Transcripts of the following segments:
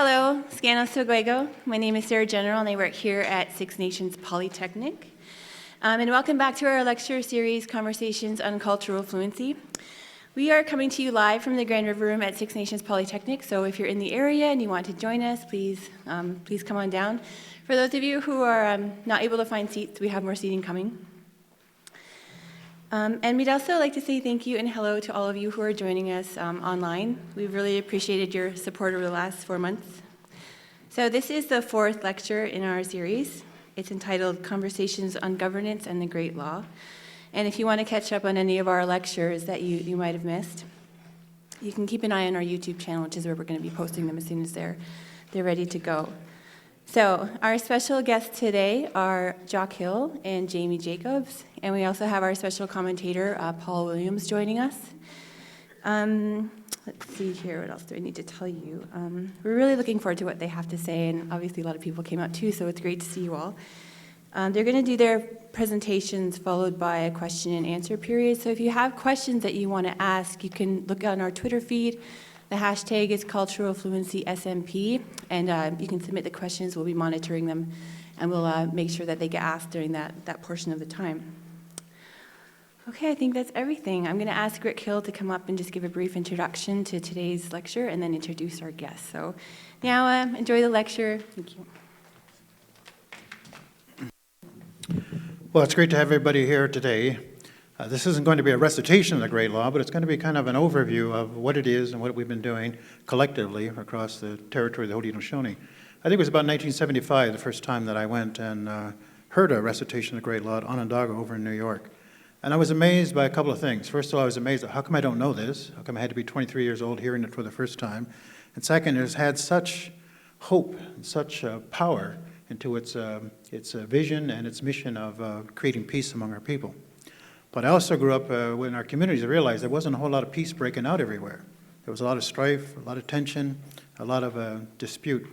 Hello, Scano Seguego. My name is Sarah General, and I work here at Six Nations Polytechnic. And welcome back to our lecture series, Conversations on Cultural Fluency. We are coming to you live from the Grand River Room at Six Nations Polytechnic, so if you're in the area and you want to join us, please come on down. For those of you who are not able to find seats, we have more seating coming. And we'd also like to say thank you and hello to all of you who are joining us online. We've really appreciated your support over the last 4 months. So this is the fourth lecture in our series. It's entitled Conversations on Governance and the Great Law. And if you want to catch up on any of our lectures that you might have missed, you can keep an eye on our YouTube channel, which is where we're going to be posting them as soon as they're ready to go. So our special guests today are Jock Hill and Jamie Jacobs, and we also have our special commentator, Paul Williams, joining us. Let's see here, what else do I need to tell you? We're really looking forward to what they have to say, and obviously a lot of people came out too, so it's great to see you all. They're going to do their presentations followed by a question and answer period, so if you have questions that you want to ask, you can look on our Twitter feed. The hashtag is Cultural Fluency SMP, and you can submit the questions. We'll be monitoring them, and we'll make sure that they get asked during that portion of the time. Okay, I think that's everything. I'm going to ask Rick Hill to come up and just give a brief introduction to today's lecture and then introduce our guests. So now enjoy the lecture. Thank you. Well, it's great to have everybody here today. This isn't going to be a recitation of the Great Law, but it's going to be kind of an overview of what it is and what we've been doing collectively across the territory of the Haudenosaunee. I think it was about 1975, the first time that I went and heard a recitation of the Great Law at Onondaga over in New York. And I was amazed by a couple of things. First of all, I was amazed at how come I don't know this? How come I had to be 23 years old hearing it for the first time? And second, it's had such hope and such power into its vision and its mission of creating peace among our people. But I also grew up in our communities. I realized there wasn't a whole lot of peace breaking out everywhere. There was a lot of strife, a lot of tension, a lot of dispute.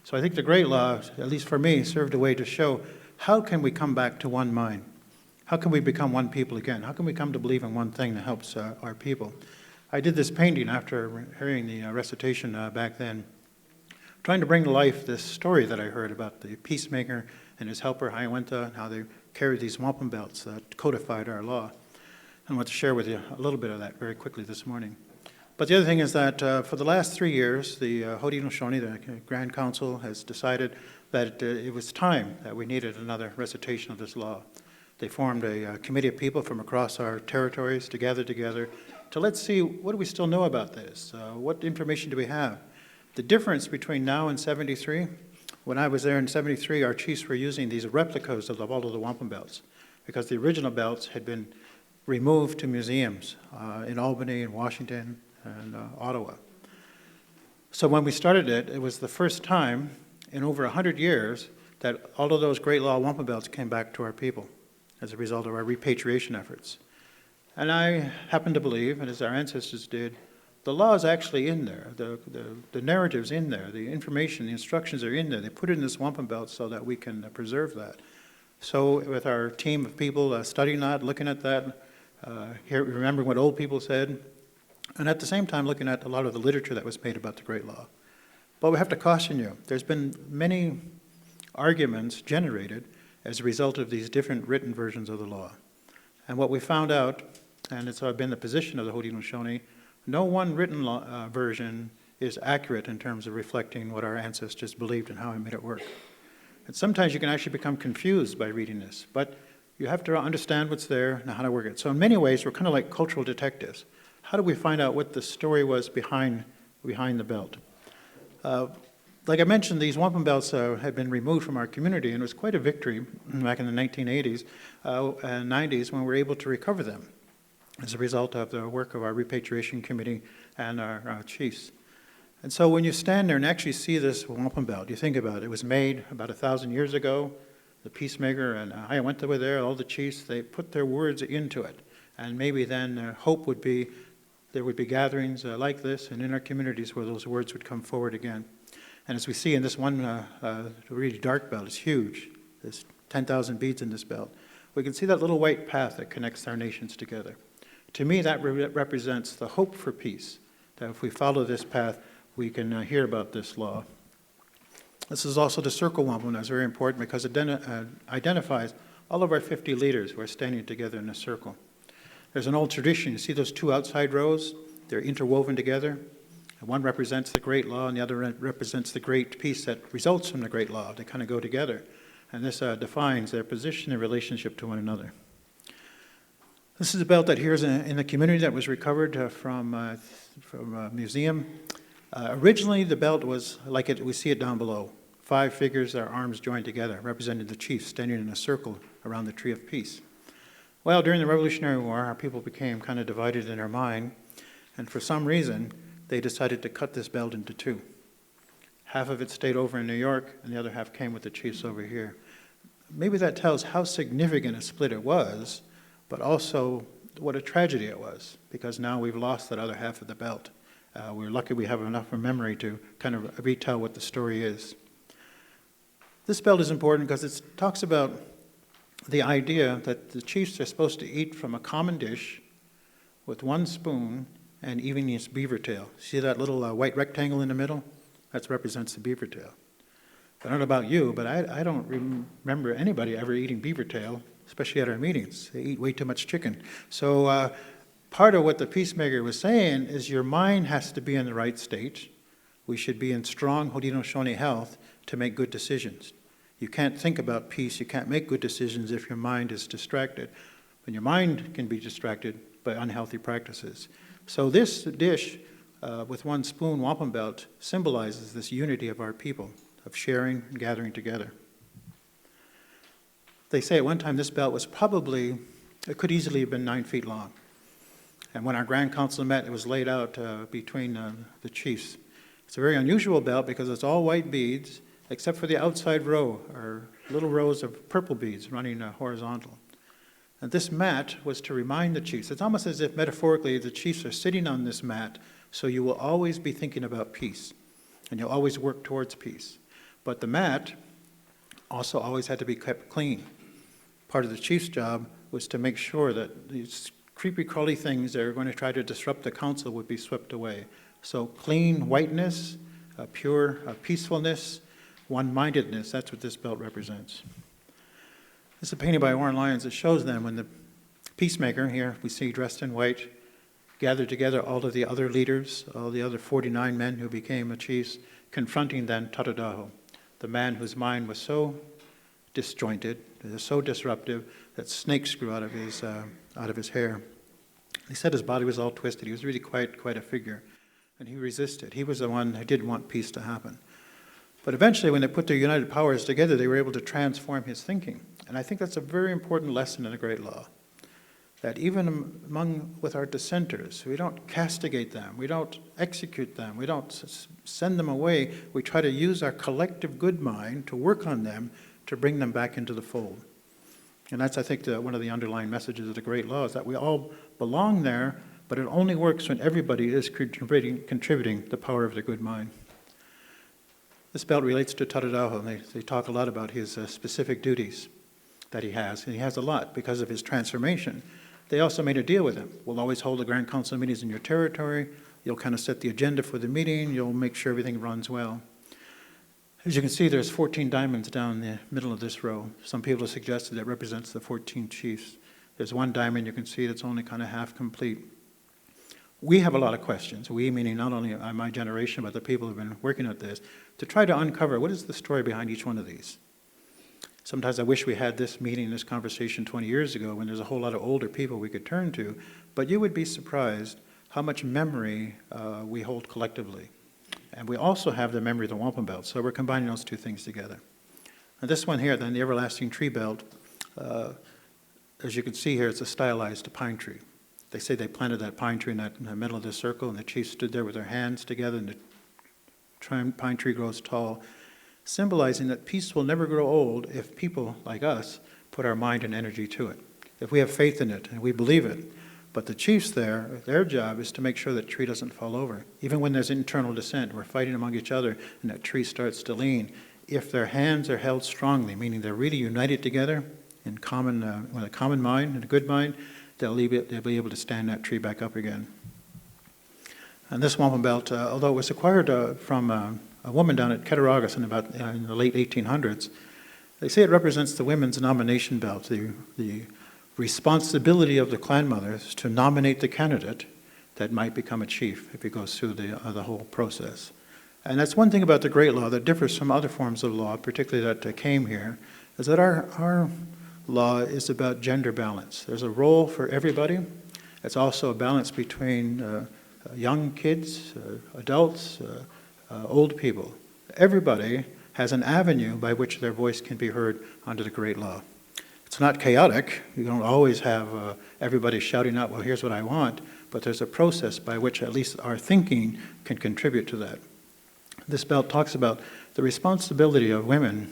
So I think the Great Law, at least for me, served a way to show how can we come back to one mind? How can we become one people again? How can we come to believe in one thing that helps our people? I did this painting after hearing the recitation back then, trying to bring to life this story that I heard about the peacemaker and his helper, Hayawenta, and how they carried these wampum belts that codified our law. I want to share with you a little bit of that very quickly this morning. But the other thing is that for the last 3 years, the Haudenosaunee, the Grand Council, has decided that it was time that we needed another recitation of this law. They formed a committee of people from across our territories to gather together to let's see, what do we still know about this? What information do we have? The difference between now and 73, when I was there in 73, our chiefs were using these replicas of all of the wampum belts because the original belts had been removed to museums in Albany and Washington and Ottawa. So when we started it, it was the first time in over 100 years that all of those Great Law wampum belts came back to our people as a result of our repatriation efforts. And I happen to believe, and as our ancestors did, the law is actually in there. The narrative's in there. The information, the instructions are in there. They put it in this wampum belt so that we can preserve that. So with our team of people studying that, looking at that, remembering what old people said, and at the same time looking at a lot of the literature that was made about the Great Law. But we have to caution you. There's been many arguments generated as a result of these different written versions of the law. And what we found out, and it's been the position of the Haudenosaunee, no one written version is accurate in terms of reflecting what our ancestors believed and how it made it work. And sometimes you can actually become confused by reading this, but you have to understand what's there and how to work it. So in many ways, we're kind of like cultural detectives. How do we find out what the story was behind the belt? Like I mentioned, these wampum belts had been removed from our community, and it was quite a victory back in the 1980s and 90s when we were able to recover them as a result of the work of our repatriation committee and our chiefs. And so when you stand there and actually see this wampum belt, you think about it. It was made about 1,000 years ago. The peacemaker and Hayawenta were there, all the chiefs, they put their words into it. And maybe then hope would be there would be gatherings like this and in our communities where those words would come forward again. And as we see in this one really dark belt, it's huge. There's 10,000 beads in this belt. We can see that little white path that connects our nations together. To me, that represents the hope for peace, that if we follow this path, we can hear about this law This is also the circle wampum. That's very important because it identifies all of our 50 leaders who are standing together in a circle. There's an old tradition. You see those two outside rows? They're interwoven together. And one represents the Great Law, and the other represents the great peace that results from the Great Law. They kind of go together. And this defines their position in relationship to one another. This is a belt that here is in the community that was recovered from a museum. Originally, the belt was like we see it down below. 5 figures, their arms joined together, representing the chiefs standing in a circle around the Tree of Peace. Well, during the Revolutionary War, our people became kind of divided in their mind, and for some reason, they decided to cut this belt into 2. Half of it stayed over in New York, and the other half came with the chiefs over here. Maybe that tells how significant a split it was, but also what a tragedy it was, because now we've lost that other half of the belt. We're lucky we have enough of memory to kind of retell what the story is. This belt is important because it talks about the idea that the chiefs are supposed to eat from a common dish with 1 spoon and even use beaver tail. See that little white rectangle in the middle? That represents the beaver tail. I don't know about you, but I don't remember anybody ever eating beaver tail, especially at our meetings. They eat way too much chicken. So part of what the peacemaker was saying is your mind has to be in the right state. We should be in strong Haudenosaunee health to make good decisions. You can't think about peace, you can't make good decisions if your mind is distracted. And your mind can be distracted by unhealthy practices. So this dish with 1 spoon wampum belt symbolizes this unity of our people, of sharing and gathering together. They say at one time this belt was it could easily have been 9 feet long. And when our Grand Council met, it was laid out between the chiefs. It's a very unusual belt because it's all white beads, except for the outside row, are little rows of purple beads running horizontal. And this mat was to remind the chiefs. It's almost as if metaphorically the chiefs are sitting on this mat, so you will always be thinking about peace, and you'll always work towards peace. But the mat also always had to be kept clean. Part of the chief's job was to make sure that these creepy crawly things that are going to try to disrupt the council would be swept away. So clean whiteness, pure peacefulness, one-mindedness, that's what this belt represents. This is a painting by Warren Lyons that shows them when the peacemaker, here we see dressed in white, gathered together all of the other leaders, all the other 49 men who became chiefs, confronting then Tatadaho, the man whose mind was so disjointed, so disruptive, that snakes grew out of his hair. He said his body was all twisted. He was really quite a figure, and he resisted. He was the one who didn't want peace to happen. But eventually, when they put their united powers together, they were able to transform his thinking. And I think that's a very important lesson in the Great Law, that even with our dissenters, we don't castigate them, we don't execute them, we don't send them away. We try to use our collective good mind to work on them, to bring them back into the fold. And that's, I think, one of the underlying messages of the Great Law, is that we all belong there, but it only works when everybody is contributing the power of the good mind. This belt relates to Tatadaho, and they talk a lot about his specific duties that he has, and he has a lot because of his transformation. They also made a deal with him. We'll always hold the Grand Council meetings in your territory. You'll kind of set the agenda for the meeting. You'll make sure everything runs well. As you can see, there's 14 diamonds down the middle of this row. Some people have suggested that represents the 14 chiefs. There's 1 diamond you can see that's only kind of half complete. We have a lot of questions, we meaning not only my generation, but the people who have been working at this, to try to uncover what is the story behind each one of these. Sometimes I wish we had this meeting, this conversation 20 years ago when there's a whole lot of older people we could turn to, but you would be surprised how much memory we hold collectively. And we also have the memory of the wampum belt, so we're combining those 2 things together. And this one here, then, the everlasting tree belt, as you can see here, it's a stylized pine tree. They say they planted that pine tree in the middle of the circle, and the chiefs stood there with their hands together, and the pine tree grows tall, symbolizing that peace will never grow old if people like us put our mind and energy to it, if we have faith in it and we believe it. But the chiefs there, their job is to make sure that tree doesn't fall over. Even when there's internal dissent, we're fighting among each other, and that tree starts to lean. If their hands are held strongly, meaning they're really united together in with a common mind and a good mind, they'll be able to stand that tree back up again. And this wampum belt, although it was acquired from a woman down at Cattaraugus in the late 1800s. They say it represents the women's nomination belt, the responsibility of the clan mothers to nominate the candidate that might become a chief if he goes through the whole process. And that's one thing about the Great Law that differs from other forms of law, particularly that came here, is that our law is about gender balance. There's a role for everybody. It's also a balance between young kids, adults, old people. Everybody has an avenue by which their voice can be heard under the Great Law. It's not chaotic. You don't always have everybody shouting out, well, here's what I want, but there's a process by which at least our thinking can contribute to that. This belt talks about the responsibility of women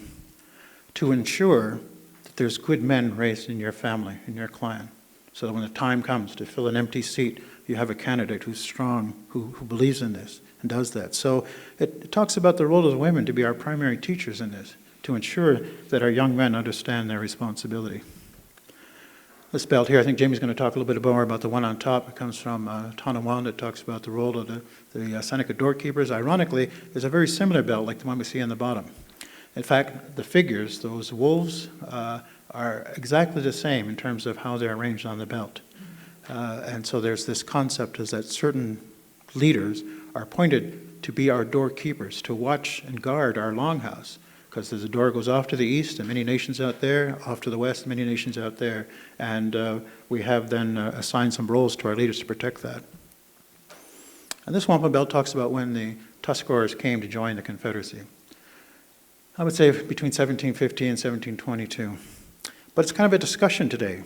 to ensure that there's good men raised in your family, in your clan, so that when the time comes to fill an empty seat, you have a candidate who's strong, who believes in this and does that. So it talks about the role of the women to be our primary teachers in this, to ensure that our young men understand their responsibility. This belt here, I think Jamie's going to talk a little bit more about the one on top. It comes from Tonawanda. It talks about the role of the Seneca doorkeepers. Ironically, there's a very similar belt like the one we see on the bottom. In fact, the figures, those wolves, are exactly the same in terms of how they're arranged on the belt. And so there's this concept is that certain leaders are appointed to be our doorkeepers, to watch and guard our longhouse, because there's a door goes off to the east and many nations out there, off to the west, many nations out there, and we have then assigned some roles to our leaders to protect that. And this wampum belt talks about when the Tuscaroras came to join the Confederacy. I would say between 1750 and 1722. But it's kind of a discussion today.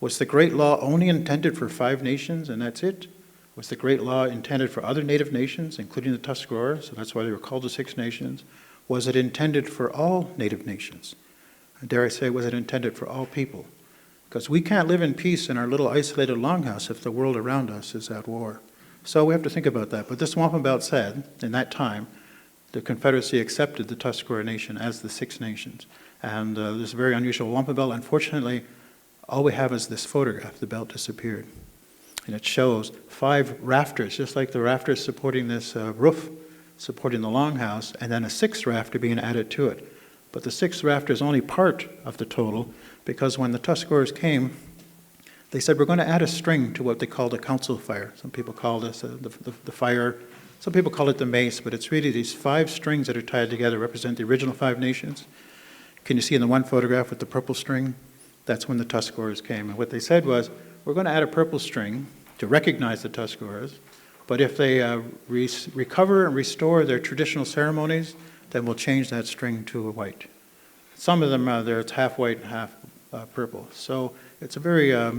Was the Great Law only intended for 5 nations and that's it? Was the Great Law intended for other native nations, including the Tuscaroras, so that's why they were called the 6 nations? Was it intended for all native nations? Dare I say, was it intended for all people? Because we can't live in peace in our little isolated longhouse if the world around us is at war. So we have to think about that. But this wampum belt said, in that time, the Confederacy accepted the Tuscarora Nation as the 6 nations. And this very unusual wampum belt, unfortunately, all we have is this photograph. The belt disappeared. And it shows 5 rafters, just like the rafters supporting this roof, supporting the longhouse, and then a 6th rafter being added to it. But the 6th rafter is only part of the total, because when the Tuscaroras came, they said, we're going to add a string to what they called a council fire. Some people call this the fire. Some people call it the mace, but it's really these 5 strings that are tied together represent the original 5 nations. Can you see in the one photograph with the purple string? That's when the Tuscaroras came. And what they said was, we're going to add a purple string to recognize the Tuscaroras, but if they recover and restore their traditional ceremonies, then we'll change that string to a white. Some of them, it's half white and half purple. So it's a very, our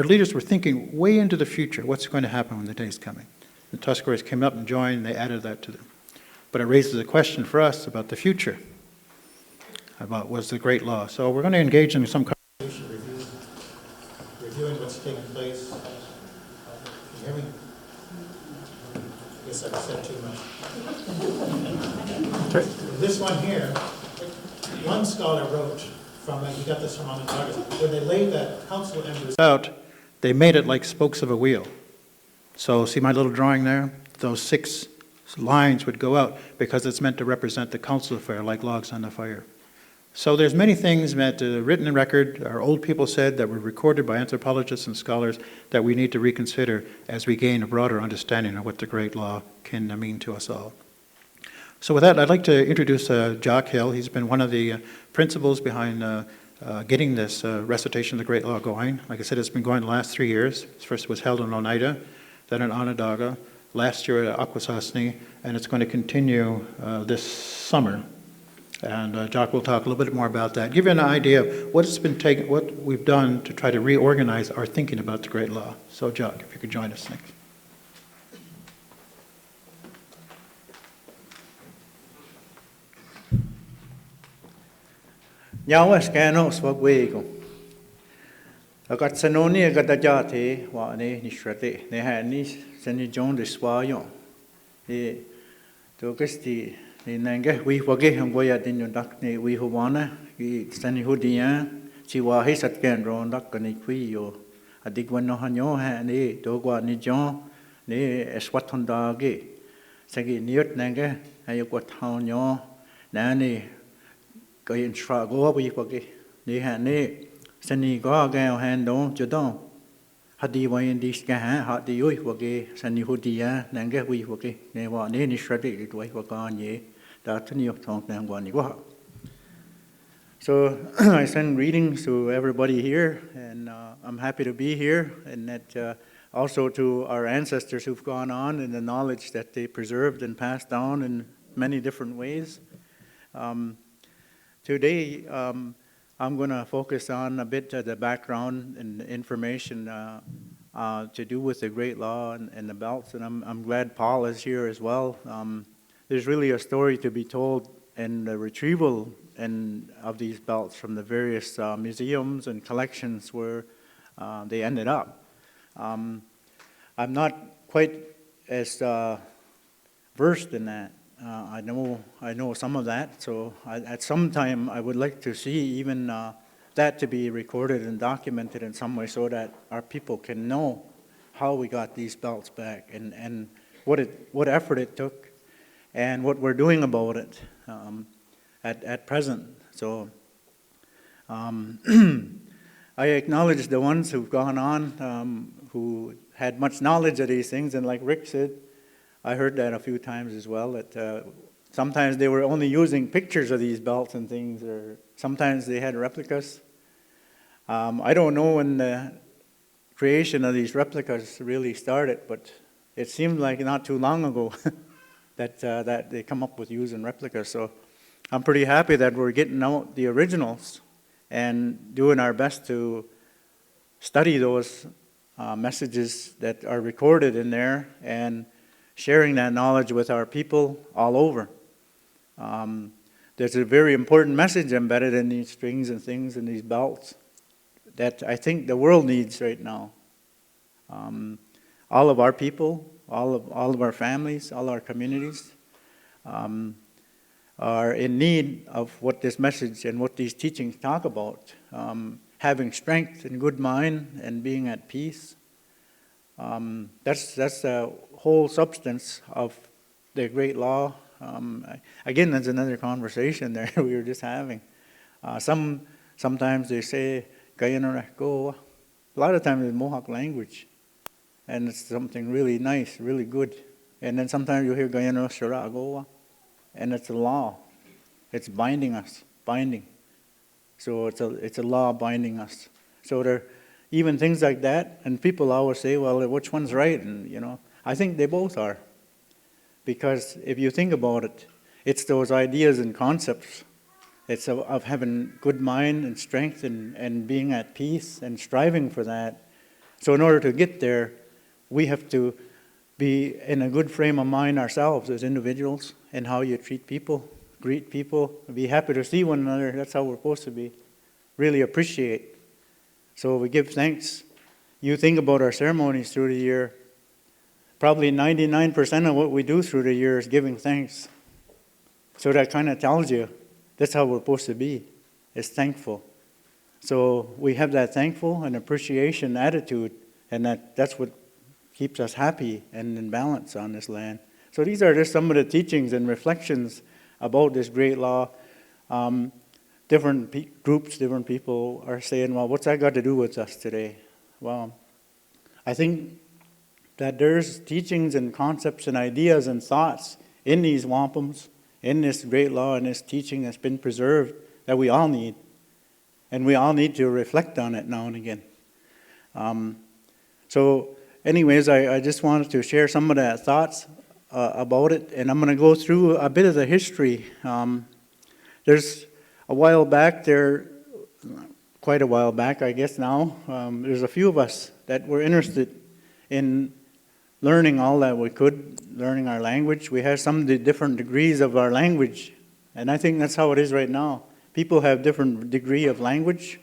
leaders were thinking way into the future, what's going to happen when the day's coming. The Tuscaroras came up and joined, and they added that to them. But it raises a question for us about the future, about what's the Great Law. So we're going to engage in some conversation, reviewing what's taking place. Can you hear me? I guess I've said too much. This one here, one scholar wrote from, he got this from Onondaga, when they laid that council embers out, they made it like spokes of a wheel. So see my little drawing there? Those 6 lines would go out because it's meant to represent the council fire like logs on the fire. So there's many things that written in record, our old people said, that were recorded by anthropologists and scholars that we need to reconsider as we gain a broader understanding of what the Great Law can mean to us all. So with that, I'd like to introduce Jock Hill. He's been one of the principals behind getting this recitation of the Great Law going. Like I said, it's been going the last 3 years. First it was held in Oneida, then in Onondaga, last year at Akwesasne, and it's going to continue this summer. And Jock will talk a little bit more about that, give you an idea of what we've done to try to reorganize our thinking about the Great Law. So Jock, if you could join us, thanks. Nyawa skano swagwego. Agat sanoni agadajate wa ne nishrate ne hani sani John de swayo. E to gesti ne nanga we wage hangoya din dak ne we howana ki sani hudia chiwa he satken ron dak ni kwi yo adik wan no hanyo ha ne to gwa ni John ni eswatondagi sagi niut nanga ayukwathawnyo nani kayin strago bi kwagi ni ha ni sani go ga hando jodon hadi wayin dis ga ha di oi kwagi sani hudia nanga wi kwagi ne wa ni shradi doi kwaga ni da tniok thong nang wa ni wa. So I send greetings to everybody here, and I'm happy to be here, and that also to our ancestors who've gone on and the knowledge that they preserved and passed down in many different ways. Today, I'm going to focus on a bit of the background and information to do with the Great Law and the belts, and I'm glad Paul is here as well. There's really a story to be told in the retrieval of these belts from the various museums and collections where they ended up. I'm not quite as versed in that. I know some of that, so at some time I would like to see even that to be recorded and documented in some way so that our people can know how we got these belts back and what effort it took and what we're doing about it at present. So I acknowledge the ones who've gone on, who had much knowledge of these things, and like Rick said, I heard that a few times as well, that sometimes they were only using pictures of these belts and things, or sometimes they had replicas. I don't know when the creation of these replicas really started, but it seemed like not too long ago that they come up with using replicas. So I'm pretty happy that we're getting out the originals and doing our best to study those messages that are recorded in there and sharing that knowledge with our people all over. There's a very important message embedded in these strings and things and these belts that I think the world needs right now. All of our people, all of our families, all our communities are in need of what this message and what these teachings talk about. Having strength and good mind and being at peace. That's the whole substance of the Great Law. Again, that's another conversation there we were just having. Sometimes they say, go. A lot of times it's Mohawk language. And it's something really nice, really good. And then sometimes you hear Gayano Sharagoa. And it's a law. It's binding us, binding. So it's a law binding us. So there are even things like that, and people always say, well, which one's right? And, I think they both are. Because if you think about it, it's those ideas and concepts. It's of having good mind and strength and being at peace and striving for that. So in order to get there, we have to be in a good frame of mind ourselves as individuals and how you treat people, greet people, be happy to see one another. That's how we're supposed to be. Really appreciate. So we give thanks. You think about our ceremonies through the year, probably 99% of what we do through the year is giving thanks. So that kind of tells you that's how we're supposed to be, is thankful. So we have that thankful and appreciation attitude, and that's what keeps us happy and in balance on this land. So these are just some of the teachings and reflections about this great law. Different groups, different people are saying, well, what's that got to do with us today? Well, I think that there's teachings and concepts and ideas and thoughts in these wampums, in this great law and this teaching that's been preserved that we all need. And we all need to reflect on it now and again. So anyways, I just wanted to share some of the thoughts about it, and I'm going to go through a bit of the history. There's a while back there, quite a while back, I guess now, there's a few of us that were interested in learning all that we could, learning our language. We have some different degrees of our language, and I think that's how it is right now. People have different degree of language,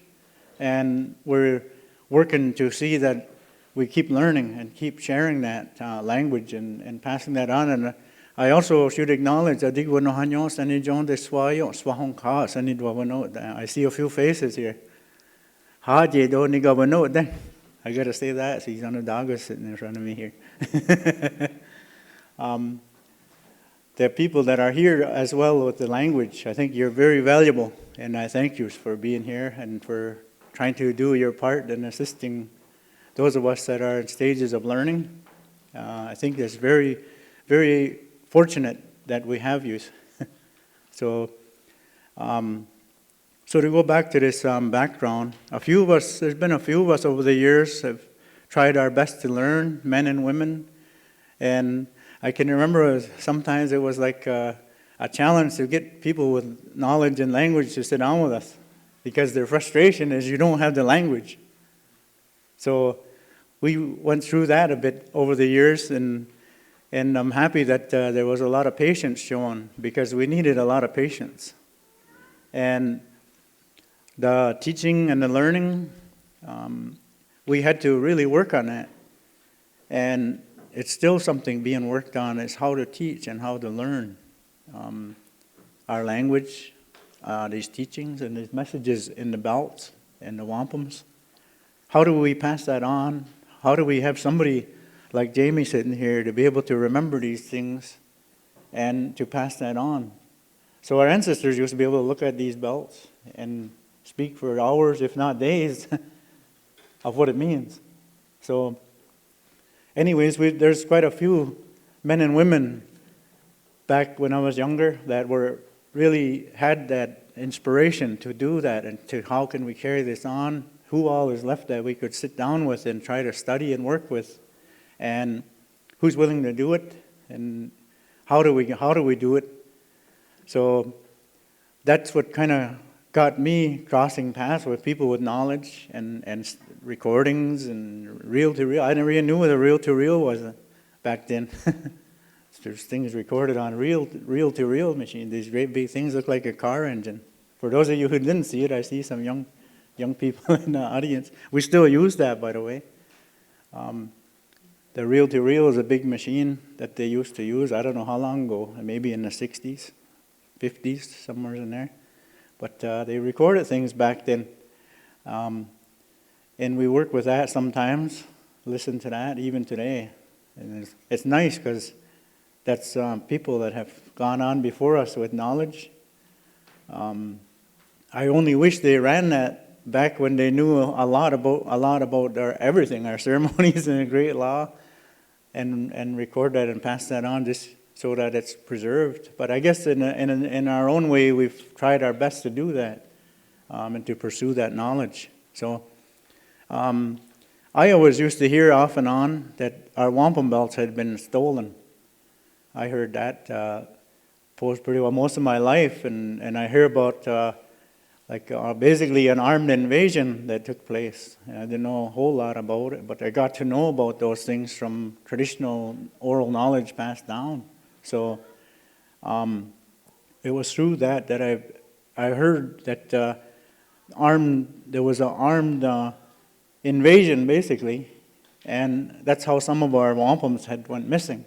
and we're working to see that we keep learning and keep sharing that language and passing that on. And I also should acknowledge that I see a few faces here. I got to say that. See, Onondaga sitting in front of me here. The people that are here as well with the language, I think you're very valuable, and I thank you for being here and for trying to do your part in assisting those of us that are in stages of learning. I think it's very, very fortunate that we have you. So to go back to this background, there's been a few of us over the years have tried our best to learn, men and women, and I can remember sometimes it was like a challenge to get people with knowledge and language to sit down with us, because their frustration is you don't have the language. So we went through that a bit over the years, and I'm happy that there was a lot of patience shown, because we needed a lot of patience. And the teaching and the learning, we had to really work on that. And it's still something being worked on, is how to teach and how to learn our language, these teachings and these messages in the belts and the wampums. How do we pass that on? How do we have somebody like Jamie sitting here to be able to remember these things and to pass that on? So our ancestors used to be able to look at these belts and speak for hours, if not days, of what it means. So anyways, there's quite a few men and women back when I was younger that were really had that inspiration to do that, and to how can we carry this on? Who all is left that we could sit down with and try to study and work with, and who's willing to do it, and how do we do it? So that's what kind of got me crossing paths with people with knowledge and recordings and reel-to-reel. I never even knew what a reel-to-reel was back then. There's things recorded on reel-to-reel machine. These great big things look like a car engine. For those of you who didn't see it, I see some young people in the audience. We still use that, by the way. The reel-to-reel is a big machine that they used to use. I don't know how long ago, maybe in the 60s, 50s, somewhere in there. But they recorded things back then. And we work with that sometimes, listen to that even today. And it's nice because that's people that have gone on before us with knowledge. I only wish they ran that back when they knew a lot about our everything, our ceremonies and the great law, and record that and pass that on just so that it's preserved. But I guess in our own way, we've tried our best to do that and to pursue that knowledge. So I always used to hear off and on that our wampum belts had been stolen. I heard that pretty well most of my life, and I hear about basically an armed invasion that took place. And I didn't know a whole lot about it, but I got to know about those things from traditional oral knowledge passed down. So it was through that I heard that there was an armed invasion, basically, and that's how some of our wampums had went missing.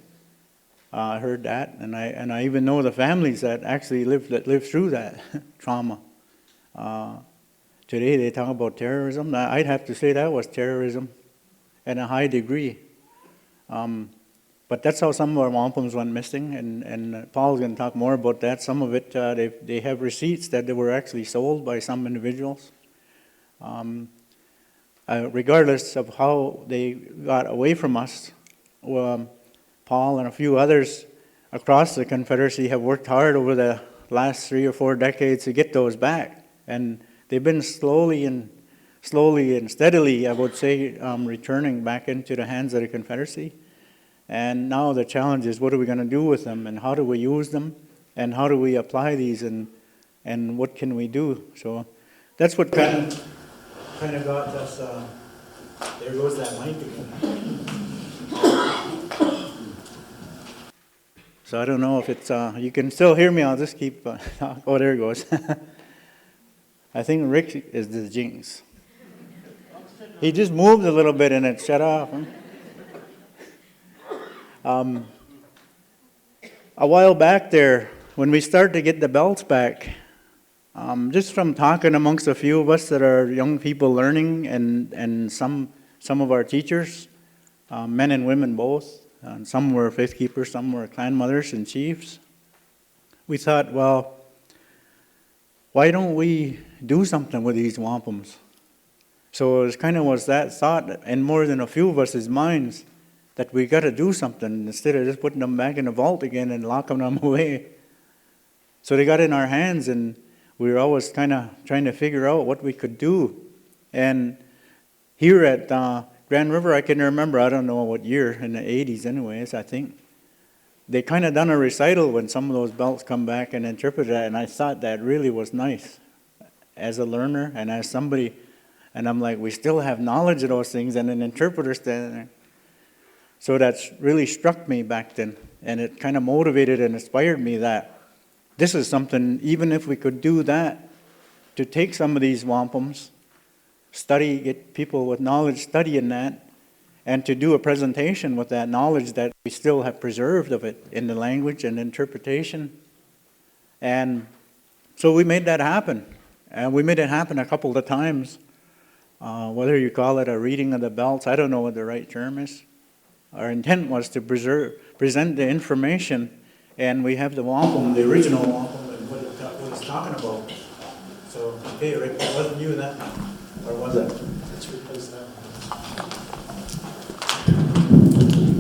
I heard that, and I even know the families that actually lived through that trauma. Today they talk about terrorism. I'd have to say that was terrorism in a high degree. But that's how some of our wampums went missing, and Paul's going to talk more about that. Some of it, they have receipts that they were actually sold by some individuals. Regardless of how they got away from us, Paul and a few others across the Confederacy have worked hard over the last 3 or 4 decades to get those back. And they've been slowly and steadily, I would say, returning back into the hands of the Confederacy. And now the challenge is, what are we going to do with them, and how do we use them, and how do we apply these, and what can we do? So that's what kind of got us. There goes that mic again. So I don't know if it's, you can still hear me. I'll just keep, oh, there it goes. I think Rick is the jinx. He just moved a little bit and it shut off. A while back there, when we started to get the belts back, just from talking amongst a few of us that are young people learning, and some some of our teachers, men and women both, and some were faith keepers, some were clan mothers and chiefs. We thought, well, why don't we do something with these wampums? So it was that thought in more than a few of us' minds that we got to do something instead of just putting them back in the vault again and locking them away. So they got in our hands, and we were always kind of trying to figure out what we could do. And here at Grand River, I can remember, I don't know what year, in the 80s anyways, I think, they kind of done a recital when some of those belts come back and interpret that, and I thought that really was nice as a learner and as somebody, and I'm like, we still have knowledge of those things and an interpreter standing there. So that's really struck me back then, and it kind of motivated and inspired me that this is something, even if we could do that, to take some of these wampums, study, get people with knowledge studying that, and to do a presentation with that knowledge that we still have preserved of it in the language and interpretation. And so we made that happen. And we made it happen a couple of times. Whether you call it a reading of the belts, I don't know what the right term is. Our intent was to present the information, and we have the wampum, the original wampum, and what it's talking about. So, okay, Rick, it wasn't you that, or was it? Let's replace that.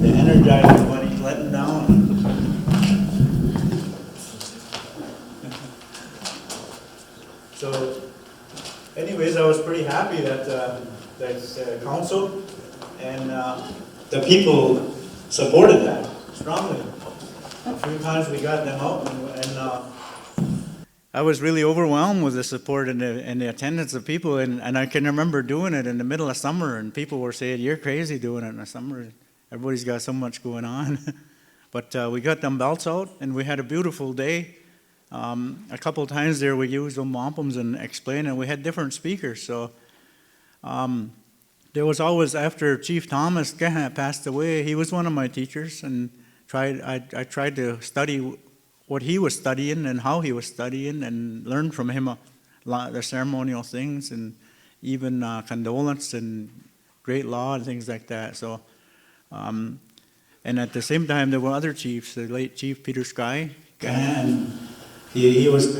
The Energizer Bunny letting down. So, anyways, I was pretty happy that that council and the people supported that strongly. A few times we got them out, and I was really overwhelmed with the support and the attendance of people, and I can remember doing it in the middle of summer, and people were saying, "You're crazy doing it in the summer. Everybody's got so much going on." But we got them belts out, and we had a beautiful day. A couple of times there we used them wampums and explained, and we had different speakers. So there was always, after Chief Thomas passed away, he was one of my teachers, and I tried to study what he was studying and how he was studying, and learn from him a lot of the ceremonial things, and even condolence and great law and things like that. So, and at the same time, there were other chiefs. The late Chief Peter Sky, and he was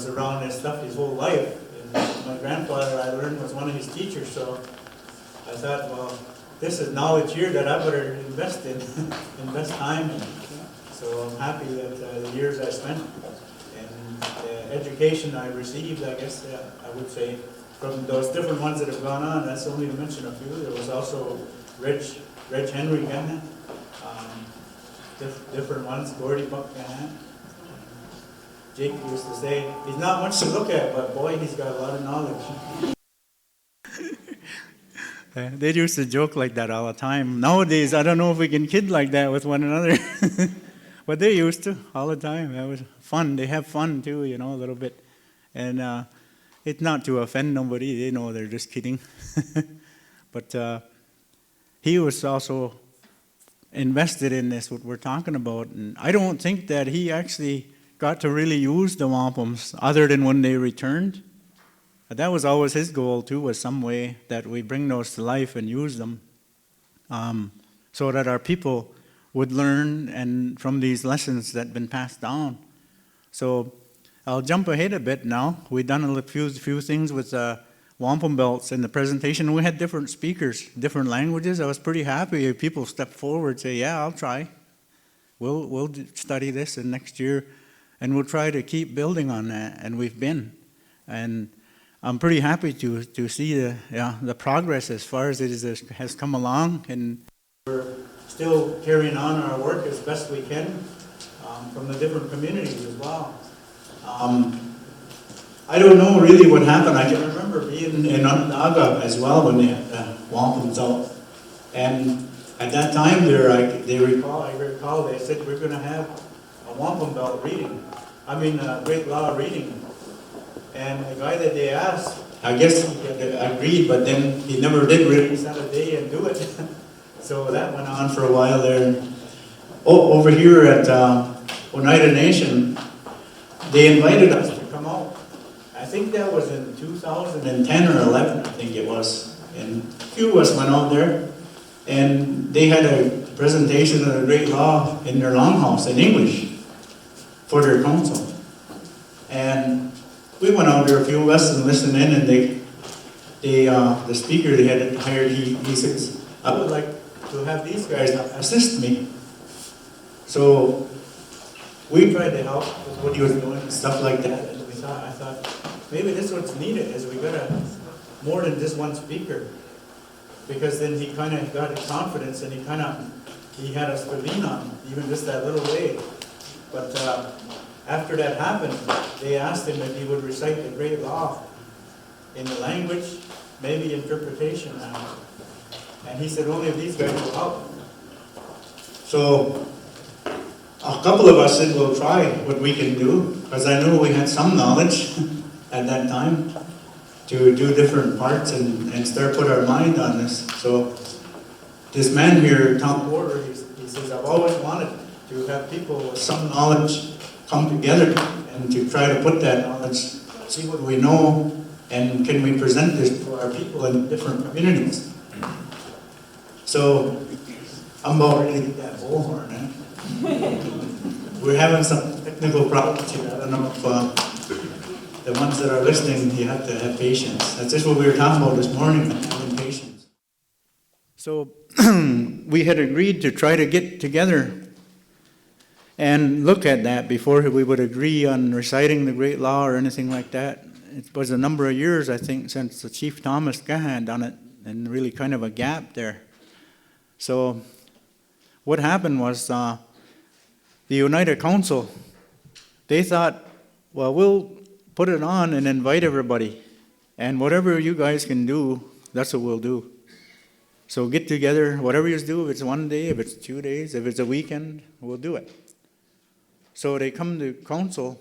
around this stuff his whole life. And my grandfather, I learned, was one of his teachers. So I thought, well, this is knowledge here that I better invest in, invest time in. So I'm happy that the years I spent and the education I received, I guess I would say, from those different ones that have gone on. That's only to mention a few. There was also Reg Henry Gahan, different ones, Gordy Buck Gahan. Jake used to say, he's not much to look at, but boy, he's got a lot of knowledge. They used to joke like that all the time. Nowadays, I don't know if we can kid like that with one another. But they used to all the time. That was fun. They have fun too, a little bit. And it's not to offend nobody. They know they're just kidding. But he was also invested in this, what we're talking about. And I don't think that he actually got to really use the wampums other than when they returned. But that was always his goal too, was some way that we bring those to life and use them, so that our people would learn and from these lessons that have been passed down. So I'll jump ahead a bit now. We've done a few things with wampum belts in the presentation. We had different speakers, different languages. I was pretty happy if people stepped forward and say, yeah, I'll try. We'll study this, and next year, and we'll try to keep building on that, and we've been. And I'm pretty happy to see the progress as far as it has come along, and we're still carrying on our work as best we can from the different communities as well. I don't know really what happened. I can remember being in Onondaga as well when they had the wampums out, and at that time I recall they said we're going to have a wampum belt reading. A great law reading. And the guy that they asked, I guess he agreed, but then he never did really set a day and do it. So that went on for a while there. Over here at Oneida Nation, they invited us to come out. I think that was in 2010 or 11, I think it was. And few of us went out there, and they had a presentation of the great law in their longhouse in English for their council. And we went out there, a few of us, and listened in, and the speaker they had hired, he says, I would like to have these guys assist me. So we tried to help with what he was doing and stuff like that. And I thought, maybe this is what's needed, is we got more than just one speaker. Because then he kind of got confidence, and he had us to lean on, even just that little way. But after that happened, they asked him if he would recite the great law in the language, maybe interpretation. And he said, only if these guys will help. So a couple of us said, we'll try what we can do, because I knew we had some knowledge at that time to do different parts and start put our mind on this. So this man here, Tom Porter, he says, I've always wanted to have people with some knowledge come together and to try to put that knowledge, see what we know, and can we present this to our people in different communities. So I'm about ready to get that bullhorn. We're having some technical problems here. I don't know if the ones that are listening, you have to have patience. That's just what we were talking about this morning, having patience. So we had agreed to try to get together and look at that before we would agree on reciting the great law or anything like that. It was a number of years, I think, since the Chief Thomas Gahan had done it, and really kind of a gap there. So what happened was the United Council, they thought, well, we'll put it on and invite everybody, and whatever you guys can do, that's what we'll do. So get together, whatever you do, if it's one day, if it's 2 days, if it's a weekend, we'll do it. So they come to council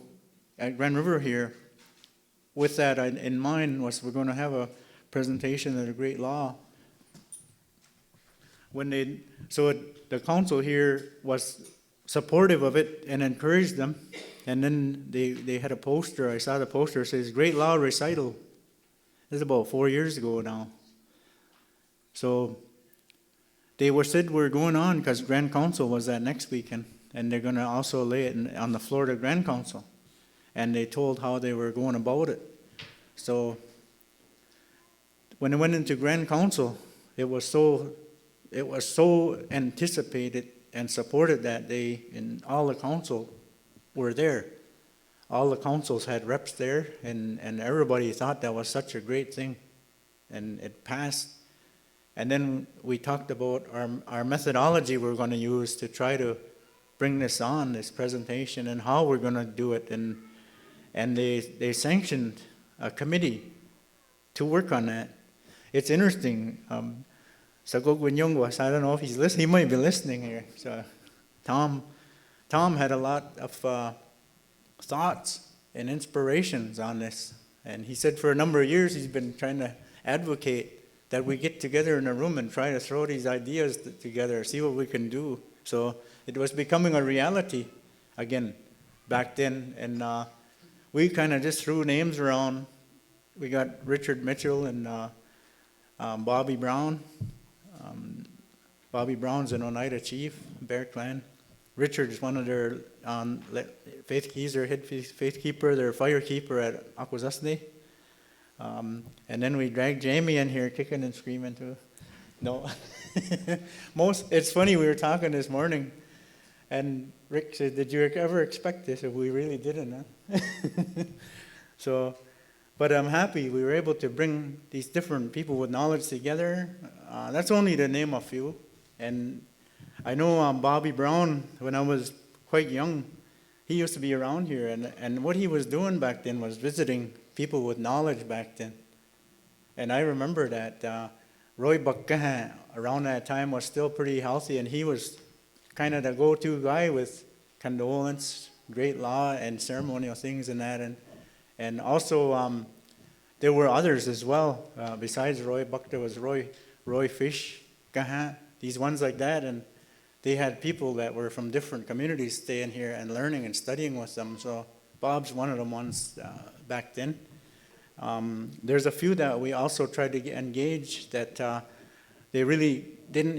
at Grand River here with that in mind, was we're going to have a presentation of the great law. The council here was supportive of it and encouraged them. And then they had a poster. I saw the poster. It says, Great Law Recital. This is about 4 years ago now. So they said we're going on because Grand Council was that next weekend. And they're going to also lay it on the Florida Grand Council. And they told how they were going about it. So when it went into Grand Council, it was so anticipated and supported that day, and all the council were there. All the councils had reps there, and everybody thought that was such a great thing. And it passed. And then we talked about our methodology we're going to use to try to bring this on, this presentation, and how we're going to do it. And they sanctioned a committee to work on that. It's interesting. Sagog Winyong was, I don't know if he's listening. He might be listening here. So Tom had a lot of thoughts and inspirations on this. And he said for a number of years he's been trying to advocate that we get together in a room and try to throw these ideas together, see what we can do. So it was becoming a reality again back then. And we kind of just threw names around. We got Richard Mitchell and Bobby Brown. Bobby Brown's an Oneida chief, Bear Clan. Richard's one of their he's their head faith keeper, their fire keeper at Akwesasne. And then we dragged Jamie in here kicking and screaming too. No. It's funny, we were talking this morning, and Rick said, did you ever expect this? If we really didn't, huh? But I'm happy we were able to bring these different people with knowledge together. That's only to name a few. And I know Bobby Brown, when I was quite young, he used to be around here. And what he was doing back then was visiting people with knowledge back then. And I remember that Roy Bakkahan around that time was still pretty healthy, and he was kind of the go-to guy with condolence, great law, and ceremonial things and that. And also, there were others as well. Besides Roy Buck, there was Roy Fish, Gahan, these ones like that. And they had people that were from different communities staying here and learning and studying with them. So Bob's one of the ones back then. There's a few that we also tried to engage that they really didn't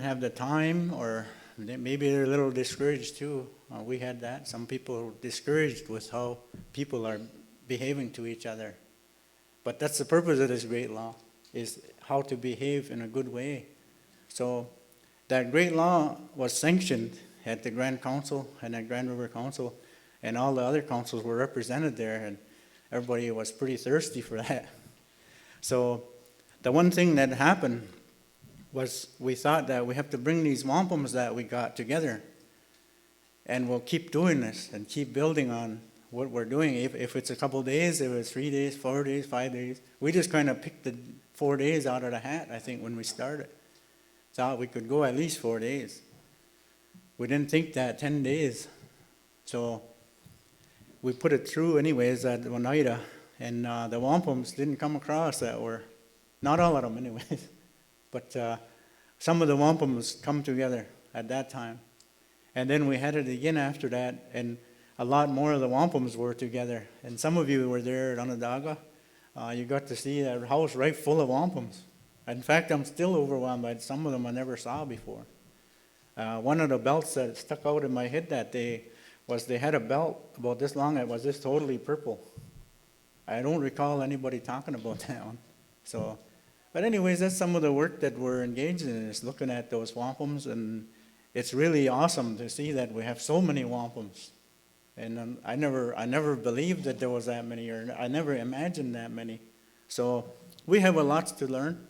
have the time, or maybe they're a little discouraged too. We had that. Some people were discouraged with how people are behaving to each other. But that's the purpose of this great law, is how to behave in a good way. So that great law was sanctioned at the Grand Council and at Grand River Council, and all the other councils were represented there, and everybody was pretty thirsty for that. So the one thing that happened was we thought that we have to bring these wampums that we got together, and we'll keep doing this and keep building on what we're doing. If it's a couple days, if it's 3 days, 4 days, 5 days, we just kind of picked the 4 days out of the hat, I think, when we started. Thought we could go at least 4 days. We didn't think that 10 days. So we put it through anyways at Oneida, and the wampums didn't come across that were, not all of them anyways, but some of the wampums come together at that time. And then we had it again after that, and a lot more of the wampums were together. And some of you were there at Onondaga. You got to see that house right full of wampums. In fact, I'm still overwhelmed by some of them I never saw before. One of the belts that stuck out in my head that day was they had a belt about this long. It was just totally purple. I don't recall anybody talking about that one. So, but anyways, that's some of the work that we're engaged in, is looking at those wampums, and it's really awesome to see that we have so many wampums. And I never believed that there was that many, or I never imagined that many. So we have a lot to learn.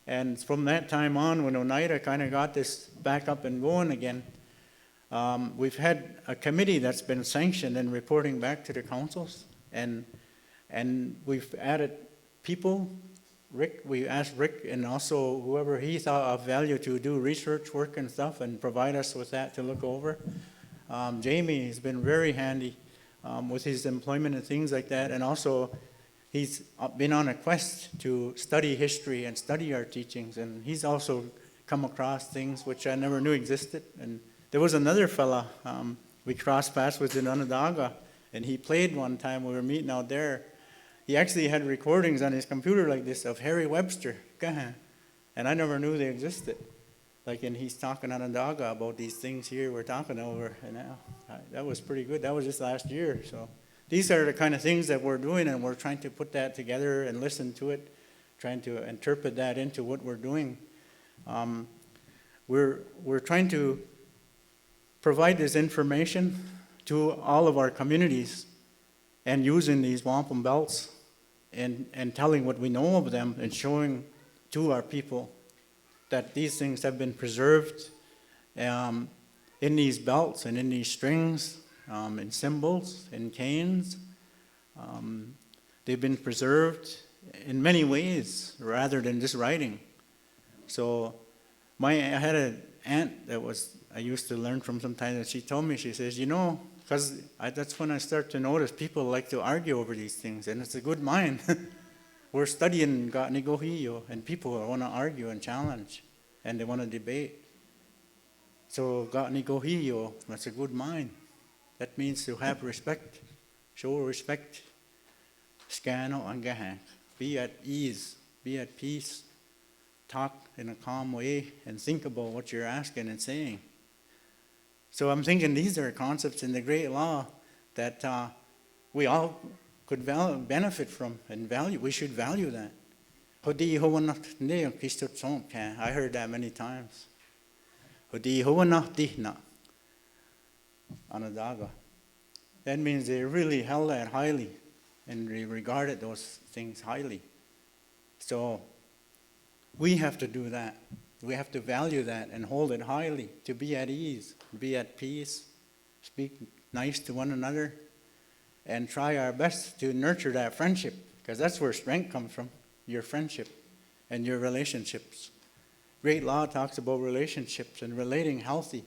And from that time on, when Oneida kind of got this back up and going again, we've had a committee that's been sanctioned and reporting back to the councils. And we've added people. We asked Rick and also whoever he thought of value to do research work and stuff and provide us with that to look over. Jamie has been very handy with his employment and things like that, and also he's been on a quest to study history and study our teachings, and he's also come across things which I never knew existed. And there was another fella we crossed paths with in Onondaga, and he played one time. We were meeting out there. He actually had recordings on his computer like this of Harry Webster, and I never knew they existed. And he's talking on Onondaga about these things here we're talking over, and that was pretty good. That was just last year. So these are the kind of things that we're doing, and we're trying to put that together and listen to it, trying to interpret that into what we're doing. We're trying to provide this information to all of our communities, and using these wampum belts and telling what we know of them and showing to our people that these things have been preserved in these belts and in these strings, in symbols, in canes. They've been preserved in many ways rather than just writing. So I had an aunt that I used to learn from sometimes, and she told me, she says, because that's when I start to notice people like to argue over these things, and it's a good mind. We're studying Ga'anigohi'io, and people want to argue and challenge, and they want to debate. So Ga'anigohi'io, that's a good mind. That means to have respect, show respect. Skano angahang, be at ease, be at peace, talk in a calm way, and think about what you're asking and saying. So I'm thinking these are concepts in the Great Law that we all could benefit from and value. We should value that. I heard that many times. That means they really held that highly and they regarded those things highly. So we have to do that. We have to value that and hold it highly, to be at ease, be at peace, speak nice to one another, and try our best to nurture that friendship, because that's where strength comes from, your friendship and your relationships. Great Law talks about relationships and relating healthy.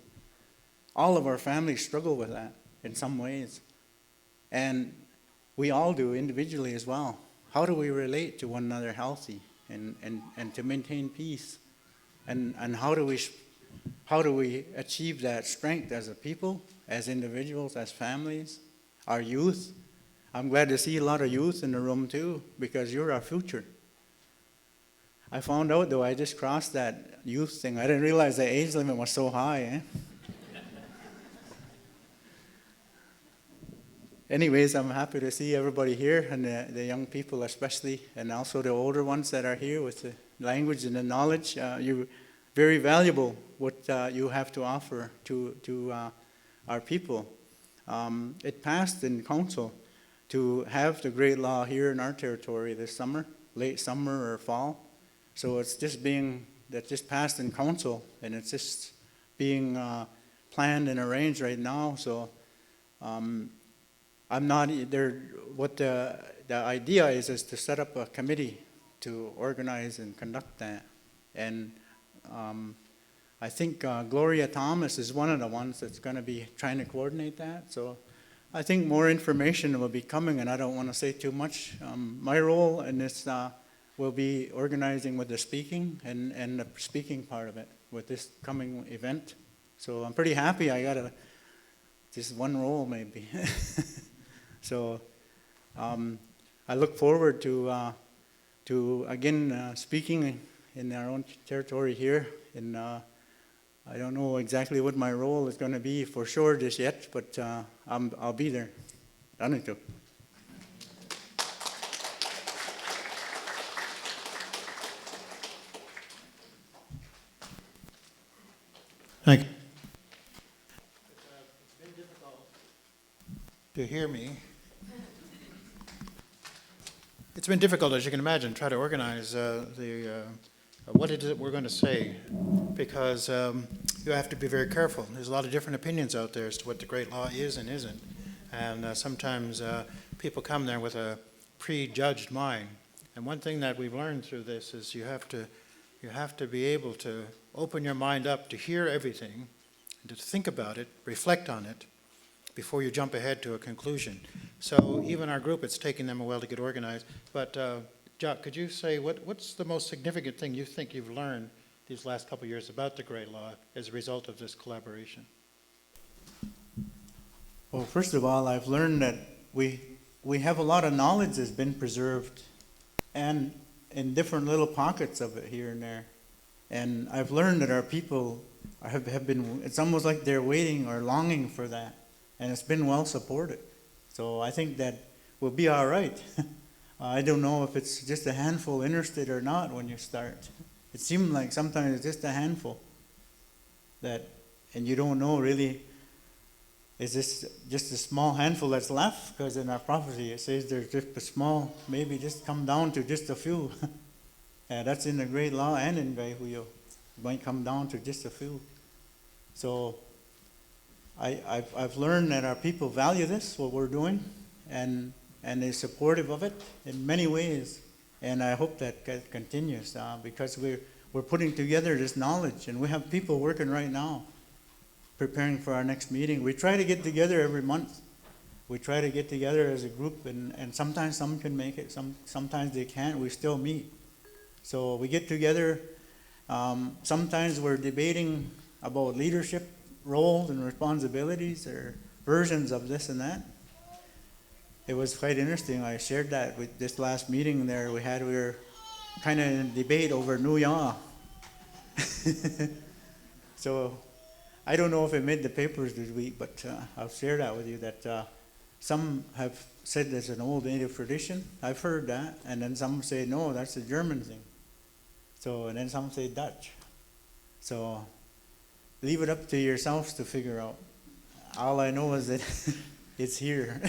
All of our families struggle with that in some ways. And we all do individually as well. How do we relate to one another healthy and to maintain peace? And how do we achieve that strength as a people, as individuals, as families, our youth? I'm glad to see a lot of youth in the room too, because you're our future. I found out, though, I just crossed that youth thing. I didn't realize the age limit was so high, eh? Anyways, I'm happy to see everybody here, and the young people especially, and also the older ones that are here with the language and the knowledge. You're very valuable, what you have to offer to our people. It passed in council to have the great law here in our territory this summer, late summer or fall. So it's just passed in council, and it's just being planned and arranged right now. So I'm not there. What the idea is to set up a committee to organize and conduct that. And I think Gloria Thomas is one of the ones that's going to be trying to coordinate that. So I think more information will be coming, and I don't want to say too much. My role in this will be organizing with the speaking and the speaking part of it with this coming event. So I'm pretty happy I got just one role maybe. So I look forward to again speaking in our own territory here. And I don't know exactly what my role is going to be for sure just yet, but I'll be there. Danito. Thank you. It's been difficult to hear me. It's been difficult, as you can imagine, try to organize what it is that we're going to say, because you have to be very careful. There's a lot of different opinions out there as to what the great law is and isn't. And sometimes people come there with a prejudged mind. And one thing that we've learned through this is you have to be able to open your mind up to hear everything, and to think about it, reflect on it, before you jump ahead to a conclusion. So even our group, it's taking them a while to get organized. But Jock, could you say what's the most significant thing you think you've learned these last couple of years about the Great Law as a result of this collaboration? Well, first of all, I've learned that we have a lot of knowledge that's been preserved, and in different little pockets of it here and there. And I've learned that our people have been, it's almost like they're waiting or longing for that. And it's been well supported. So I think that we'll be all right. I don't know if it's just a handful interested or not when you start. It seems like sometimes it's just a handful and you don't know really, is this just a small handful that's left? Because in our prophecy it says there's just a small, maybe just come down to just a few. That's in the Great Law and in Gai Huyo. It might come down to just a few. So I've learned that our people value this, what we're doing, and they're supportive of it in many ways. And I hope that continues because we're putting together this knowledge, and we have people working right now preparing for our next meeting. We try to get together every month. We try to get together as a group, and sometimes some can make it, sometimes they can't. We still meet. So we get together. Sometimes we're debating about leadership roles and responsibilities or versions of this and that. It was quite interesting. I shared that with this last meeting there we were kind of in a debate over Nuya. So I don't know if it made the papers this week, but I'll share that with you that some have said there's an old native tradition. I've heard that. And then some say, no, that's a German thing. So, and then some say Dutch. So leave it up to yourselves to figure out. All I know is that it's here.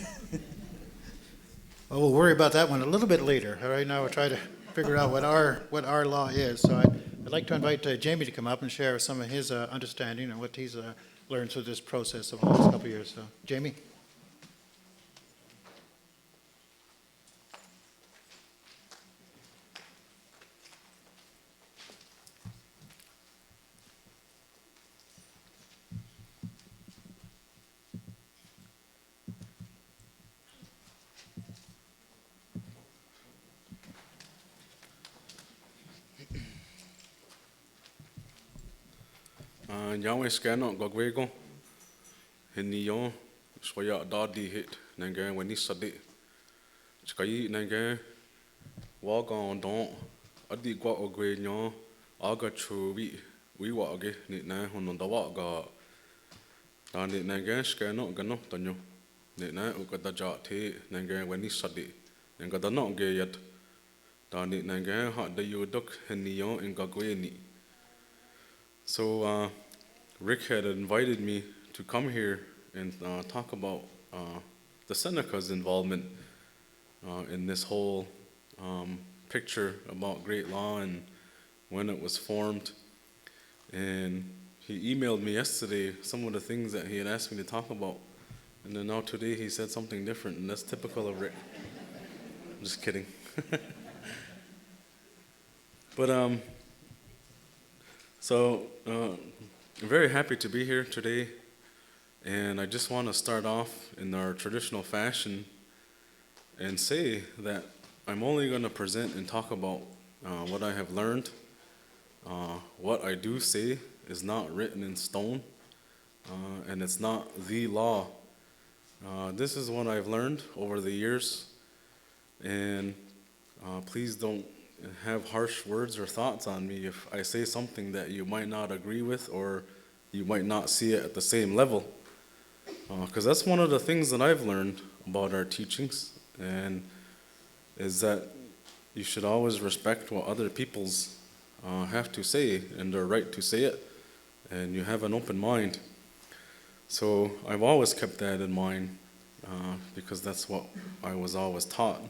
Well, we'll worry about that one a little bit later. Right now we'll try to figure out what our law is. So I'd like to invite Jamie to come up and share some of his understanding and what he's learned through this process over the last couple of years. So, Jamie. Yawe skano gogwego heniyo soya dadi hit nanga when he sadi skai nanga walk on don adi gwa ogwe nyo aga chu we wa ge ni na hono da wa ga ta ni na ge ska no ga no ta nyo ni na u ka da ja the na ge wa ni sadi en ga da no ge yat ta ni na ge ha da yu dok ni yo en ga gwe ni. So Rick had invited me to come here and talk about the Seneca's involvement in this whole picture about Great Law and when it was formed. And he emailed me yesterday some of the things that he had asked me to talk about. And then now today he said something different, and that's typical of Rick. I'm just kidding. But I'm very happy to be here today. And I just want to start off in our traditional fashion and say that I'm only going to present and talk about what I have learned. What I do say is not written in stone, and it's not the law. This is what I've learned over the years, and please don't have harsh words or thoughts on me if I say something that you might not agree with or you might not see it at the same level. Because that's one of the things that I've learned about our teachings, and is that you should always respect what other people's have to say and their right to say it, and you have an open mind. So I've always kept that in mind because that's what I was always taught.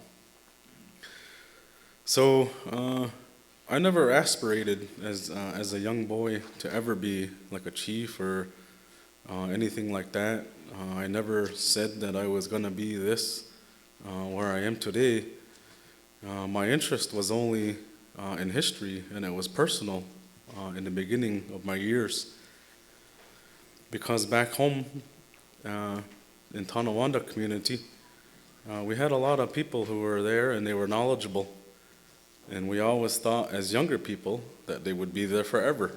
So I never aspirated as a young boy to ever be like a chief or anything like that. I never said that I was going to be this where I am today. My interest was only in history, and it was personal in the beginning of my years. Because back home in Tonawanda community, we had a lot of people who were there and they were knowledgeable. And we always thought as younger people that they would be there forever.